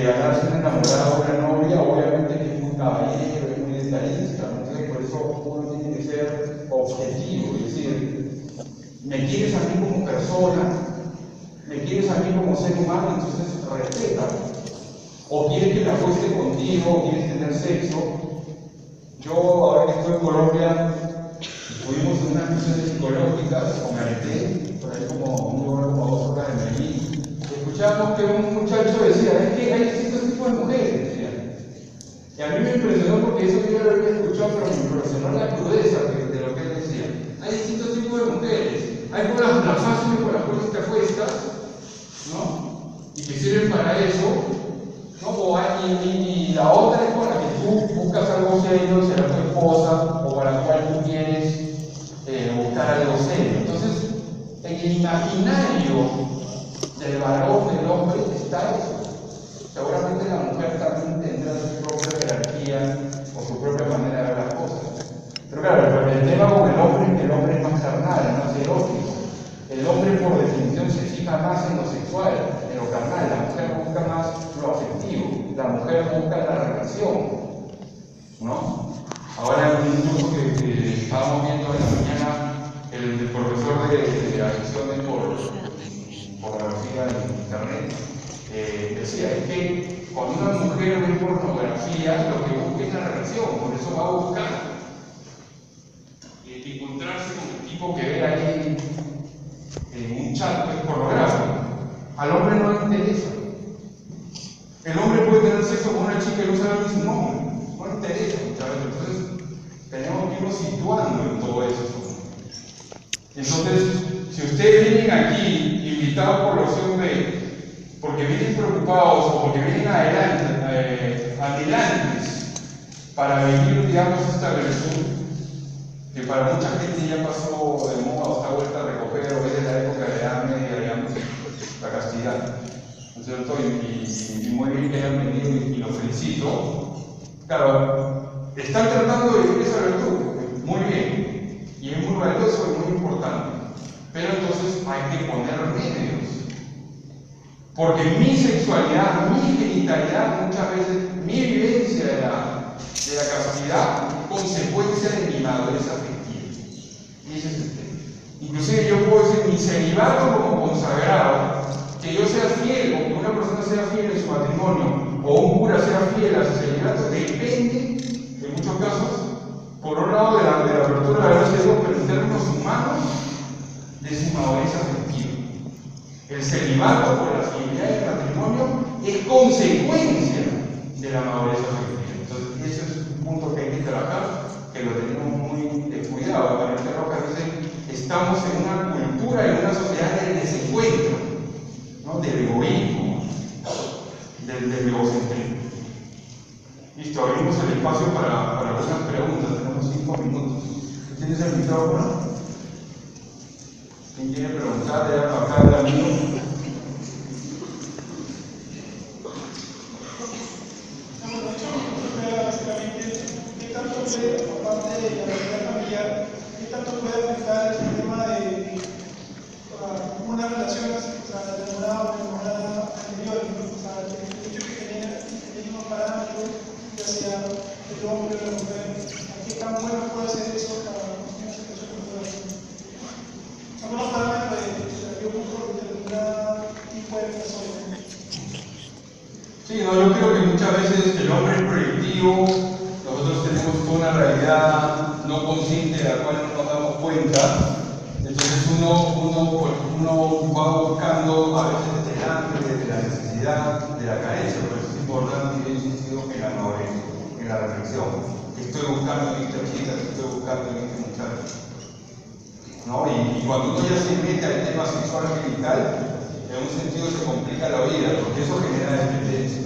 ganarse un enamorado o una novia, obviamente que es muy caballero, es muy detallista, ¿no? Entonces por eso uno tiene que ser objetivo, es decir, me quieres a mí como persona, me quieres a mí como ser humano, entonces respétame. O quieres que me acueste contigo, o quieres tener sexo. Yo, ahora que estoy en Colombia, tuvimos unas misiones psicológicas con Arete, por ahí como un lugar como 2 horas de Medellín. Escuchamos que un muchacho decía: es que hay distintos tipos de mujeres, decía. Y a mí me impresionó porque eso yo lo había escuchado, pero me impresionó la crudeza de lo que él decía. Hay distintos tipos de mujeres. Hay por las fáciles por las cuales te acuestas, ¿no? Y que sirven para eso. ¿No? Y la otra es con la que tú buscas algo serio, será tu esposa, o para la cual tú quieres buscar algo serio. Entonces, en el imaginario del varón, del hombre, está eso. Seguramente la mujer también tendrá su propia jerarquía o su propia manera de ver las cosas. Pero claro, el tema con el hombre es que el hombre es más carnal, es más erótico. El hombre, por definición, se fija más en lo sexual, en lo carnal. La mujer busca más lo afectivo. La mujer busca la relación, ¿no? Ahora, en un curso que estábamos viendo en la mañana, el profesor de adicciones por pornografía en internet decía: es que cuando una mujer ve pornografía, lo que busca es la relación, por eso va a buscar encontrarse con el tipo tipo que ve ahí en un chat pues, pornográfico, al hombre no le interesa. El hombre puede tener sexo con una chica y no sabe ni su nombre, no le interesa muchas veces. Entonces, tenemos que irnos situando en todo eso. Entonces, si ustedes vienen aquí invitados por la opción B, porque vienen preocupados o porque vienen adelantes para vivir, digamos, esta versión, que para mucha gente ya pasó de moda o está vuelta a recoger, o es de la época de la Edad Media, digamos, la castidad, ¿no es cierto? Y muy bien que hayan venido y los felicito. Claro, están tratando de vivir esa virtud, muy bien, y es muy valioso y muy importante, pero entonces hay que poner remedios. Porque mi sexualidad, mi genitalidad, muchas veces, mi vivencia de la castidad, consecuencia de mi madurez afectiva. Y ese es el tema. Inclusive yo puedo decir mi celibato como consagrado, que yo sea fiel, o que una persona sea fiel en su matrimonio, o un cura sea fiel a su celibato, depende, en muchos casos, por un lado de la apertura de la gracia de Dios, pero en términos humanos, de su madurez afectiva. El celibato por la fidelidad del matrimonio es consecuencia de la madurez afectiva. Entonces, ese es un punto que hay que trabajar, que lo tenemos muy descuidado. Manuel Roca dice, estamos en una cultura, en una sociedad del desencuentro, ¿no? Del egoísmo, del egocentrismo. Listo, abrimos el espacio para algunas preguntas. Tenemos 5 minutos. ¿Tienes el micrófono? ¿Quién quiere preguntar? Ya para acá, de amigo. ¿Qué tanto puede, aparte de la realidad familiar, qué tanto puede afectar el tema de una relación la enamorada o enamorada anterior? O sea, el hecho que genera unos parámetros, ya sea el hombre o la mujer, ¿qué tan bueno puede ser eso para una situación cultural? Son unos parámetros de yo busco determinado tipo de persona. Sí, no, yo creo que muchas veces el hombre es proyectivo, nosotros tenemos toda una realidad no consciente de la cual no nos damos cuenta, entonces uno va buscando a veces desde el hambre, desde la necesidad, de la carencia, por eso es importante, y he insistido en la madurez, en la reflexión. ¿Qué estoy buscando en esta chica? ¿Qué estoy buscando en este muchacho? ¿No? Y cuando uno ya se mete al tema sexual genital, en un sentido se complica la vida, porque eso genera dependencia.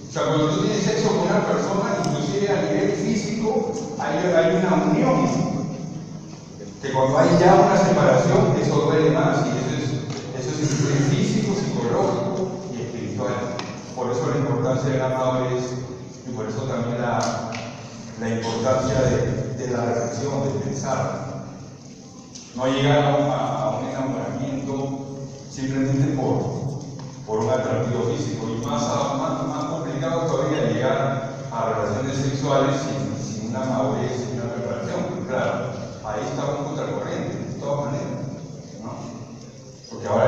O sea, cuando tú tienes sexo con una persona, inclusive a nivel físico, hay una unión. Que cuando hay ya una separación, eso duele más, y eso es físico, psicológico y espiritual. Por eso la importancia de la madurez, y por eso también la importancia de la reflexión, de pensar. No llegar a un enamoramiento simplemente por un atractivo físico, y más complicado todavía llegar a relaciones sexuales sin una madurez, sin una preparación. Pues claro, ahí está un contracorriente, de todas maneras, ¿no? Porque ahora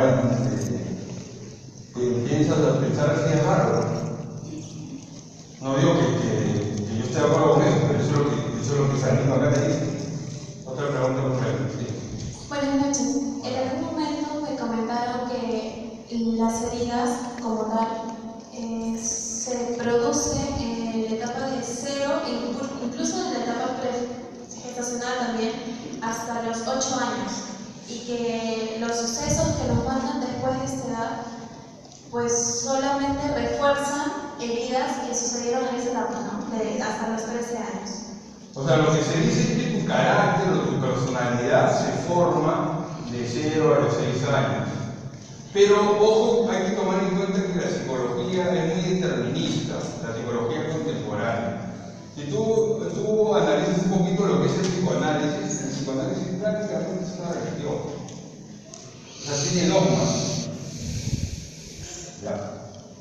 piensas a pensar así es raro. No digo que yo esté de acuerdo con eso, pero eso es lo que saliendo acá te dice. Otra pregunta, por ejemplo. Sí. Buenas noches. En algún momento me comentaron que las heridas, como tal, se producen en la etapa de 0, incluso en la etapa gestacional también, hasta los 8 años, y que los sucesos que nos marcan después de esta edad, pues solamente refuerzan heridas que sucedieron en esa etapa, ¿no? Hasta los 13 años. O sea, lo que se dice es que tu carácter o tu personalidad se forma de 0 a los 6 años. Pero, ojo, hay que tomar en cuenta que la psicología es muy determinista, la psicología contemporánea. Si tú analizas un poquito lo que es el psicoanálisis prácticamente es una religión. O sea, tiene dogmas. ¿Ya?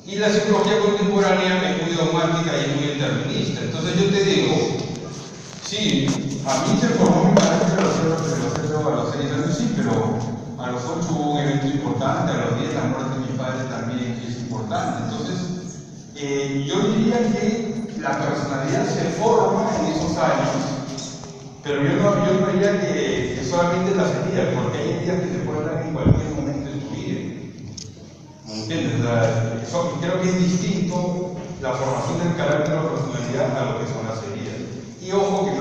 Y la psicología contemporánea es muy dogmática y es muy determinista. Entonces yo te digo, sí, a mí se formó mi carácter a los 6 años, sí, pero a los 8 hubo un evento importante, a los 10 la muerte de mi padre también es importante. Entonces, yo diría que la personalidad se forma en esos años, Pero yo no diría que solamente las heridas, porque hay heridas que se pueden dar en cualquier momento de tu vida. ¿Me entiendes? Creo que es distinto la formación del carácter o personalidad a lo que son las heridas. Y ojo que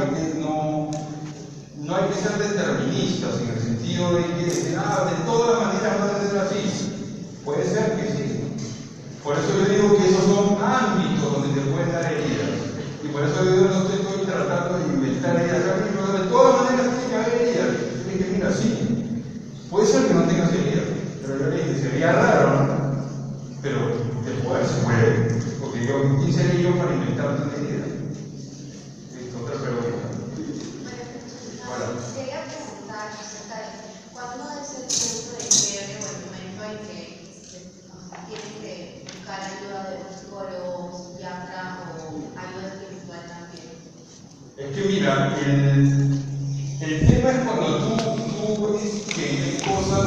no hay que ser deterministas en el sentido de que de todas maneras van a ser así. Puede ser que sí. Por eso yo digo que esos son ámbitos donde te pueden dar heridas. Y por eso yo no estoy tratando de inventar heridas, pero de todas maneras tiene que haber heridas. Tiene que mira, sí. Puede ser que no tengas heridas, pero yo le dije, sería raro, ¿no? Pero de poder se puede. Porque ¿quién seré yo para inventarte una herida? Otra pregunta. Quería preguntar acerca de cuándo es el punto de quiebre o el momento en que tienen que buscar ayuda de un psicólogo, psiquiatra o ayuda espiritual también. Es que mira, el tema es cuando tú ves que hay cosas,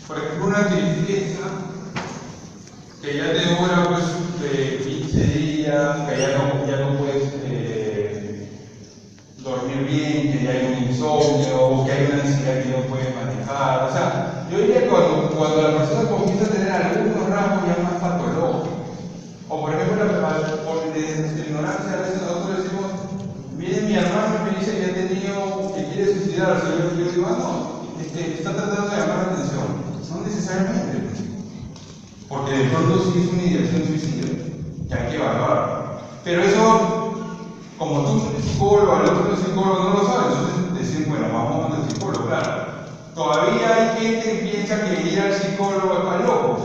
por ejemplo, una tristeza que ya te dura pues 15 días, que ya no puedes dormir bien, que ya hay un insomnio, o que hay una ansiedad que no puedes manejar. O sea, yo diría que cuando la persona comienza a tener algunos rasgos ya más patológicos, o por ejemplo, por ignorancia, a veces nosotros decimos, viene mi hermano y me dice que quiere suicidarse, yo digo, no, está tratando de llamar la atención. No necesariamente, porque de pronto sí es una ideación suicida, que hay que evaluar. Pero eso, como tú no eres psicólogo, el otro psicólogo no lo sabe, entonces decimos, bueno, vamos al psicólogo, claro. Todavía hay gente que piensa que ir al psicólogo es para locos.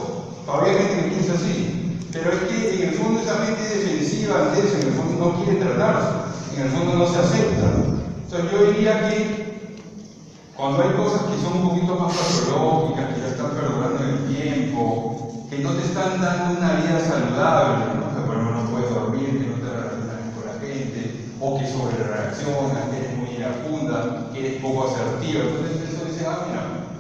Todavía hay gente que piensa así. Pero es que en el fondo esa mente defensiva ante eso, en el fondo no quiere tratarse, en el fondo no se acepta. Entonces yo diría que cuando hay cosas que son un poquito más patológicas, que ya están perdurando en el tiempo, que no te están dando una vida saludable, ¿no? Que por ejemplo no puedes dormir, que no te relacionas con la gente, o que sobre reaccionas, que eres muy iracunda, que eres poco asertiva. Entonces eso dice, mira.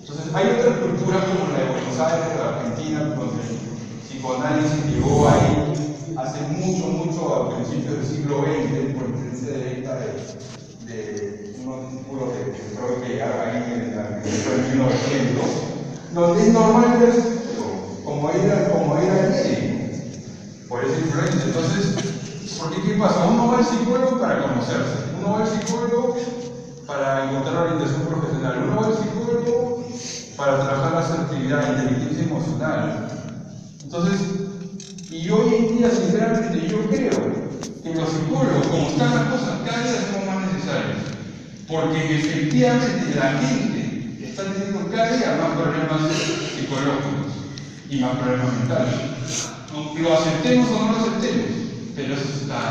Entonces hay otras culturas como la de Buenos Aires, de la Argentina, donde el psicoanálisis llegó ahí hace mucho a principios del siglo XX, por influencia directa de unos discípulos de Freud que llegaron ahí en el 1900, donde es normal ver como ir al médico, por esa influencia. Entonces, porque ¿qué pasa? Uno va al psicólogo para conocerse, uno va al psicólogo para encontrar orientación profesional, uno va al psicólogo para trabajar la asertividad, inteligencia emocional. Entonces, y hoy en día, sinceramente, yo creo que los psicólogos, como están las cosas, cada día son más necesarios, porque efectivamente la gente está teniendo cada día más problemas psicológicos y más problemas mentales. Aunque lo aceptemos o no lo aceptemos, pero eso está.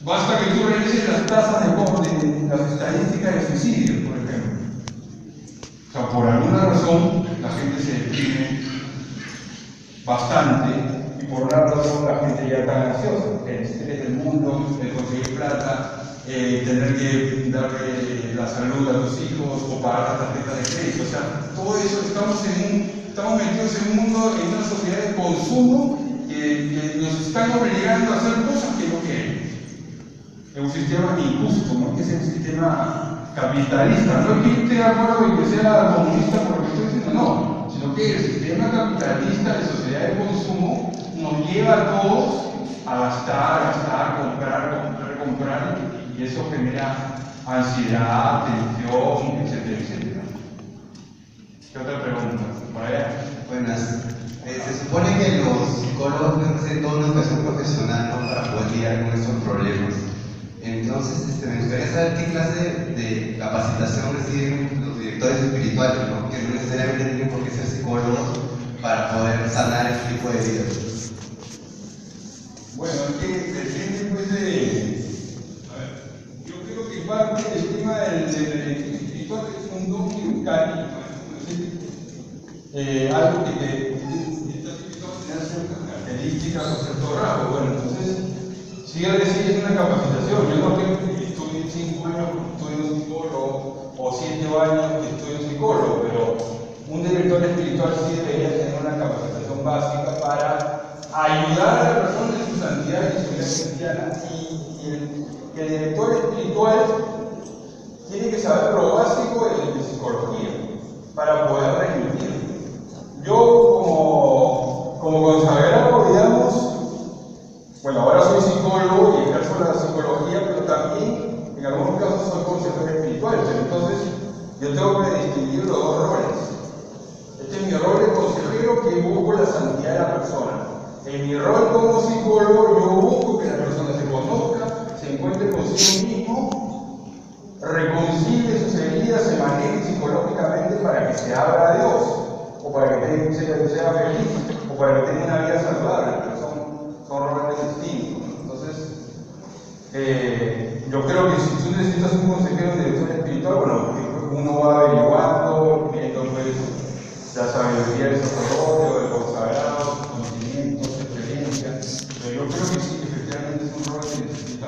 Basta que tú revises las tasas de las estadísticas de suicidio, por ejemplo. O sea, por alguna razón la gente se deprime bastante y por una razón la gente ya está ansiosa. El estrés del mundo, el conseguir plata, tener que darle la salud a tus hijos o pagar la tarjeta de crédito. O sea, todo eso estamos metidos en un mundo, en una sociedad de consumo que nos están obligando a hacer cosas que no queremos. Es un sistema injusto, no que sea un sistema capitalista. No es que yo esté de acuerdo en que sea comunista por lo que estoy diciendo, no, sino que el sistema capitalista de sociedad de consumo nos lleva a todos a gastar, comprar, y eso genera ansiedad, tensión, etcétera. ¿Qué otra pregunta? ¿Por allá? Buenas. Se supone que los psicólogos necesitan toda una educación profesional, ¿no?, para poder lidiar con estos problemas. Entonces, me gustaría saber qué clase de capacitación reciben los directores espirituales, ¿no?, que no necesariamente tienen por qué ser psicólogos para poder sanar este tipo de heridas. Bueno, es que depende pues de. A ver, yo creo que parte del tema del espiritual es un don y un cariño, algo que te está tipificado tener ciertas características o ciertos rasgos. Bueno, entonces, sí es una capacitación. Yo no creo que estudie 5 años que estudie un psicólogo o 7 años que estudie un psicólogo, pero un director espiritual sí debería tener una capacitación básica para ayudar a la persona en su santidad y su vida cristiana, y que el director espiritual tiene que saber lo básico de psicología para poder remitir. Yo como consagrado, digamos, bueno, ahora soy psicólogo y ejerzo la psicología, pero también en algunos casos soy consejero espiritual, pero entonces yo tengo que distinguir los dos roles. Este es mi rol de consejero, que busco la santidad de la persona. En mi rol como psicólogo, yo busco que la persona se conozca, se encuentre consigo mismo, reconcilie sus heridas, se maneje psicológicamente para que se abra a Dios, o para que sea feliz, o para que tenga una vida saludable, pero son roles distintos. Entonces, yo creo que si tú necesitas un consejero, un director espiritual, bueno, uno va averiguando, viendo pues la sabiduría del sacerdote o del consagrado, conocimientos, experiencias, pero yo creo que sí, efectivamente es un rol que necesita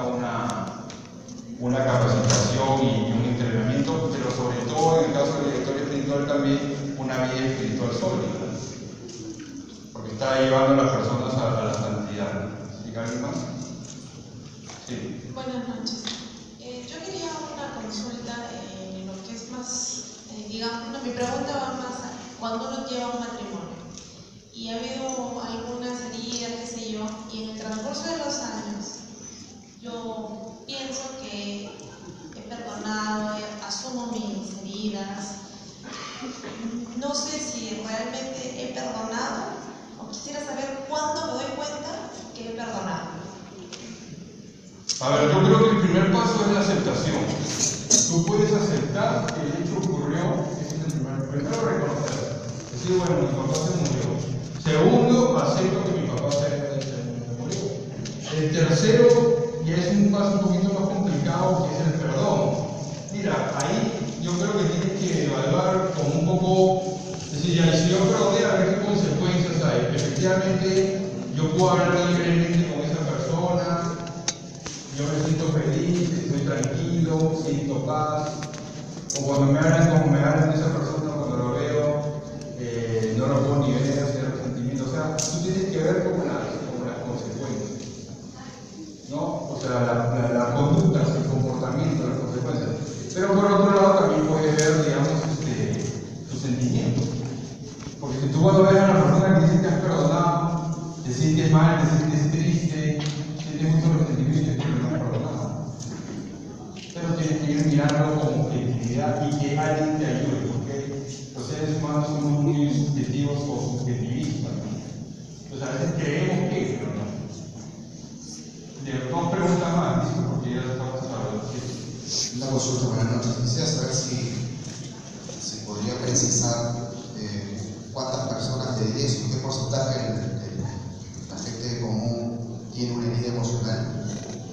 una capacitación y un entrenamiento, pero sobre todo en el caso del director espiritual también una vida espiritual sólida, porque está llevando a las personas a la santidad. ¿Sí, alguien más? Sí. Buenas noches. Yo quería una consulta en lo que es más, digamos, mi pregunta va más a cuando uno lleva un matrimonio y ha habido algunas heridas, qué sé yo, y en el transcurso de los años yo pienso que he perdonado, asumo mis heridas, no sé si realmente he perdonado o quisiera saber cuándo me doy cuenta que he perdonado. A ver, yo creo que el primer paso es la aceptación. Tú puedes aceptar que el hecho ocurrió, ese es el primero reconocer. Decir, bueno, mi papá se murió. Segundo, acepto que mi papá se murió. El tercero, ya es un paso un poquito más complicado, que es el perdón. Mira, ahí yo creo que tienes que evaluar como un poco, decir, ya, si yo perdoné, a ver qué consecuencias hay. Efectivamente, yo puedo hablar libremente con esa persona. Yo me siento feliz, estoy tranquilo, siento paz. O cuando me hablan como me hablan de esa persona, cuando lo veo, no lo puedo ni ver, hacer resentimiento. O sea, tú tienes que ver como las consecuencias, ¿no? O sea, la conducta, el comportamiento, las consecuencias. Pero por otro lado también puedes ver, digamos, tus sentimientos. Porque si tú cuando ves a la persona que dice que has perdonado, te sientes mal, te sientes triste, sientes mucho resentimiento, pero tienes que ir mirando con objetividad y que alguien te ayude, porque los seres humanos somos muy subjetivos o subjetivistas, ¿no? Entonces a veces creemos que, pero no. Dos preguntas más, ¿listo? Porque ya estamos hablando. Una consulta, buenas noches. Quisiera saber si se podría precisar cuántas personas de 10 o qué porcentaje la gente común tiene una herida emocional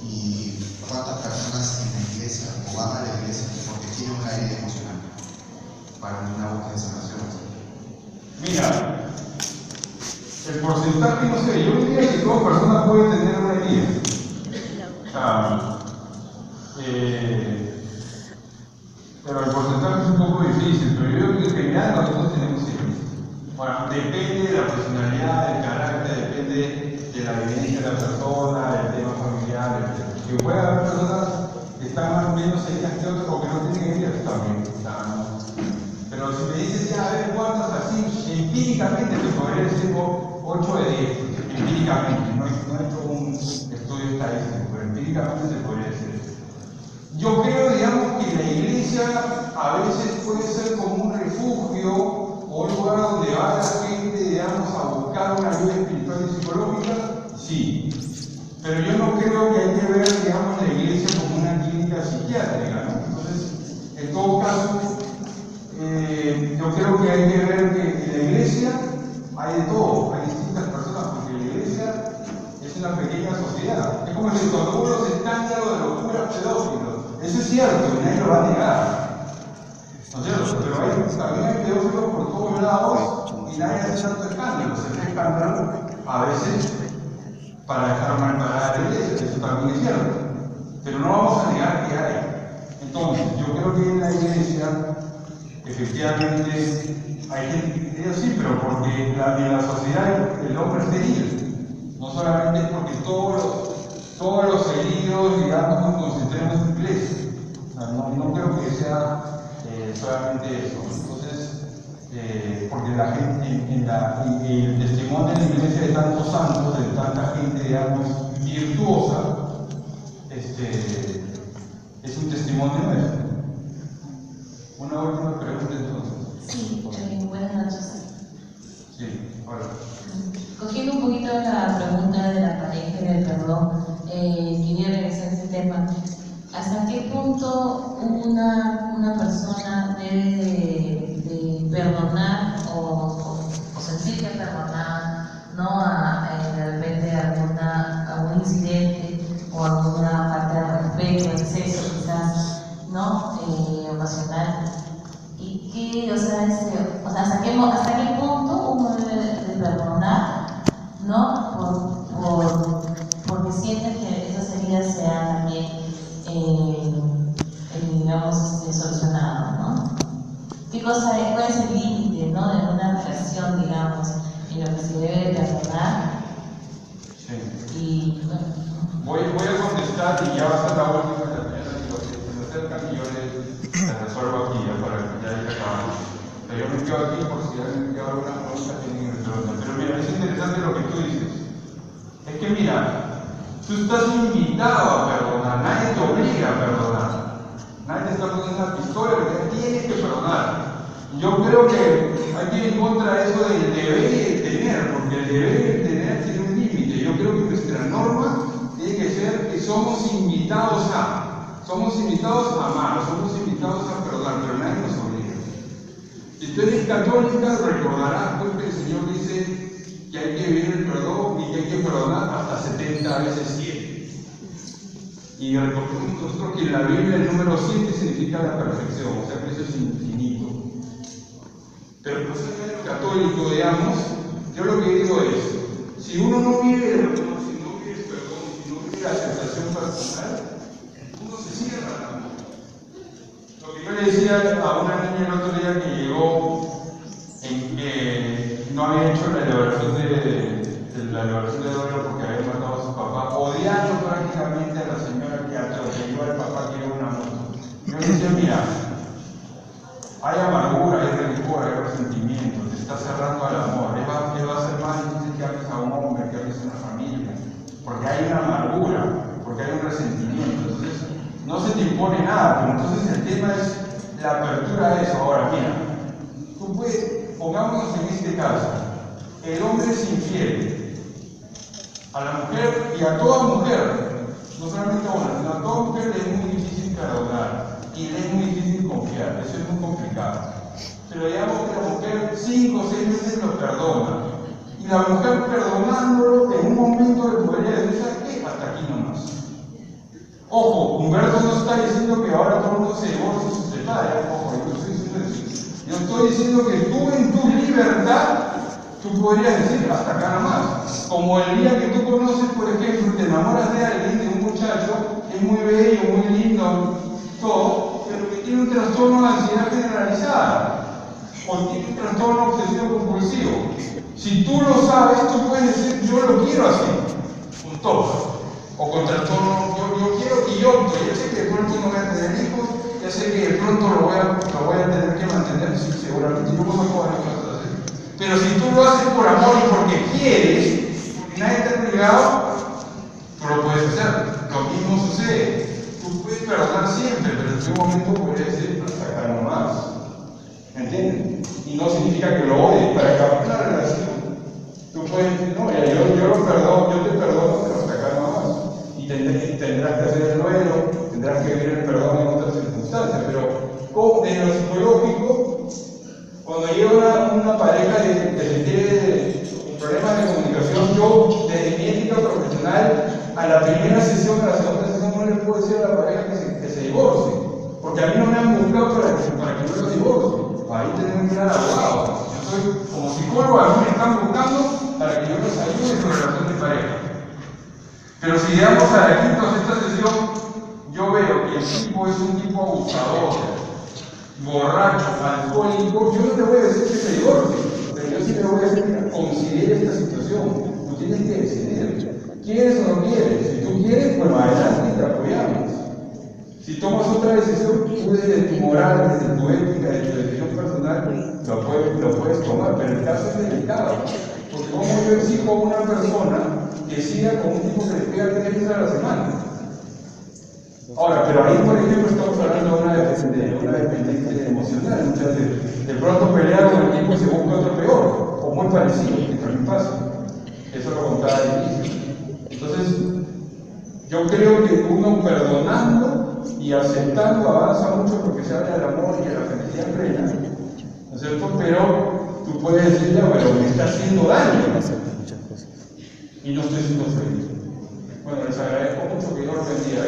y cuántas personas en la iglesia o van a la iglesia porque tienen una herida emocional para una búsqueda de sanación. Mira, el porcentaje, no sé, yo diría que toda persona puede tener una herida. Pero el porcentaje es un poco difícil, pero yo creo que en general nosotros tenemos heridas. Bueno, depende de la personalidad, del carácter, depende de la vivencia de la persona, del tema familiar, etc. Que puede haber personas que están más o menos heridas que otras o que no tienen heridas también. Pero si me dices ya a ver cuántas así, empíricamente te podría decir 8 de 10, empíricamente, no he hecho un estudio estadístico, pero empíricamente se podría decir. Yo creo, digamos, que la iglesia a veces puede ser como un refugio o un lugar donde va la gente, digamos, a buscar una ayuda espiritual y psicológica, sí. Pero yo no creo que hay que ver, digamos, la iglesia como una clínica psiquiátrica, ¿no? Entonces, en todo caso, yo creo que hay que ver que en la iglesia hay de todo, hay distintas personas, porque la iglesia es una pequeña sociedad. Es como si cuando hubo los escándalos de los curas pedófilos, eso es cierto y nadie lo va a negar, ¿no es cierto? Pero también hay pedófilos por todos lados y nadie hace tanto escándalo. Se hace escándalo a veces para dejar mal parada la iglesia, eso también es cierto. Pero no vamos a negar que hay. Entonces, yo creo que en la iglesia efectivamente hay gente, ellos sí, pero porque en la sociedad el hombre es herido. No solamente es porque todos todos los heridos, digamos, nos concentremos en la iglesia. O sea, no creo que sea solamente eso. Entonces, porque la gente, el testimonio de la iglesia de tantos santos, de tanta gente, digamos, virtuosa, es un testimonio nuestro. Una última pregunta entonces. Sí, buenas noches. Sí, hola. Cogiendo un poquito la pregunta de la pareja y del perdón, quería regresar a ese tema. ¿Hasta qué punto una persona debe de perdonar o sentir que perdonada, ¿no? De repente algún incidente o alguna falta de respeto, exceso quizás, ¿no? Ocasional? ¿Y qué, hasta qué punto uno debe de perdonar, ¿no? Porque siente que esas heridas sean también digamos, solucionado, ¿no? ¿Cuál es el límite, ¿no? En una relación, digamos, en lo que se debe de perdonar? Sí. Y, bueno. Voy a contestar y ya va a ser la última también, si me acercan y yo les resuelvo aquí ya para que ya haya acabado. Pero yo me quedo aquí por si alguien me queda alguna pregunta que tienen que preguntar. Pero mira, es interesante lo que tú dices. Es que mira, tú estás invitado a perdonar, nadie te obliga a perdonar. Nadie te está poniendo una pistola porque tienes que perdonar. Yo creo que hay que ir en contra de eso del deber de tener, porque el deber de tener tiene un límite. Yo creo que nuestra norma tiene que ser que somos invitados a amar, somos invitados a perdonar, pero nadie nos obliga. Si tú eres católica, recordarás pues, que el Señor dice que hay que vivir el perdón y que hay que perdonar hasta 70 veces 7. Y recordemos nosotros que en la Biblia el número 7 significa la perfección, o sea que eso es infinito. Pero por ser menos católico, digamos, yo lo que digo es, si uno no vive el amor, si no vive el perdón, si no vive la aceptación personal, uno se cierra al amor. Lo que yo le decía a una niña el otro día que llegó en que no había hecho la elaboración de dolor porque había matado a su papá, odiando prácticamente a la señora que atropelló al papá que era una moto. Yo le decía, mira, hay amargura, hay rencor, hay resentimiento, te está cerrando al amor. ¿Qué va a ser más difícil que hables a un hombre, que hables a una familia? Porque hay una amargura, porque hay un resentimiento. Entonces, no se te impone nada, pero entonces el tema es la apertura a eso. Ahora, mira, tú puedes, pongámonos en este caso, el hombre es infiel a la mujer y a toda mujer, no solamente a una, sino a toda mujer le es muy difícil perdonar y le es muy difícil confiar, eso es muy complicado. Pero digamos que la mujer 5 o 6 veces lo perdona y la mujer perdonándolo en un momento le podría decir, ¿sabes qué? Hasta aquí nomás. Ojo, Humberto no está diciendo que ahora todo el mundo se divorcie y se separe, ojo, yo estoy diciendo eso. Yo estoy diciendo que tú en tu libertad, tú podrías decir hasta acá nomás. Como el día que tú conoces, por ejemplo, te enamoras de alguien, de un muchacho, que es muy bello, muy lindo, todo, pero que tiene un trastorno de ansiedad generalizada, o tiene un trastorno obsesivo compulsivo. Si tú lo sabes, tú puedes decir, yo lo quiero así, con todo. O con trastorno, yo quiero y yo sé que de pronto no voy a tener hijos, ya sé que de pronto lo voy a tener que mantener, sí, seguramente, yo conozco varias cosas así. Pero si tú lo haces por amor y porque quieres, porque nadie te ha obligado, tú lo puedes hacer. Lo mismo sucede. Tú puedes perdonar siempre, pero en un momento puedes decir, hasta acá nomás. ¿Me entiendes? Y no significa que lo odies para acabar la relación. Tú puedes decir, no, ya, yo lo perdono, yo te perdono, pero hasta acá nomás. Y tendrás que hacer el duelo, tendrás que vivir el perdón en otras circunstancias. Pero desde lo psicológico, cuando llega una pareja que se tiene problemas de comunicación, yo desde mi ética profesional, a la primera sesión, a la segunda sesión, no le puedo decir a la pareja que se divorcie, porque a mí no me han buscado para que yo lo divorcie. Ahí tenemos que ir al abogado. Yo soy como psicólogo, a mí me están buscando para que yo los ayude en su relación de pareja. Pero si llegamos a la quinta o sexta sesión, yo veo que el tipo es un tipo abusador, borracho, alcohólico, yo no te voy a decir que se divorcie, pero yo sí te voy a decir que considere esta situación. Tú tienes que decidir, ¿quieres o no quieres? Si tú quieres, decisión, tú desde tu moral, desde tu ética, desde tu decisión personal, lo puedes tomar, pero el caso es delicado. Porque como yo exijo a una persona que siga con un tipo que le pega 3 veces a la semana. Ahora, pero ahí, por ejemplo, estamos hablando de una dependencia emocional. Muchas veces, de pronto pelea con el tipo y se busca otro peor, o muy parecido, que también pasa. Eso lo contaba al inicio. Entonces, yo creo que uno perdonando y aceptando avanza mucho porque se habla del amor y de la felicidad plena, ¿no es cierto? Pero tú puedes decir, ya, pero me está haciendo daño y no estoy siendo feliz. Bueno, les agradezco mucho, que Dios los bendiga.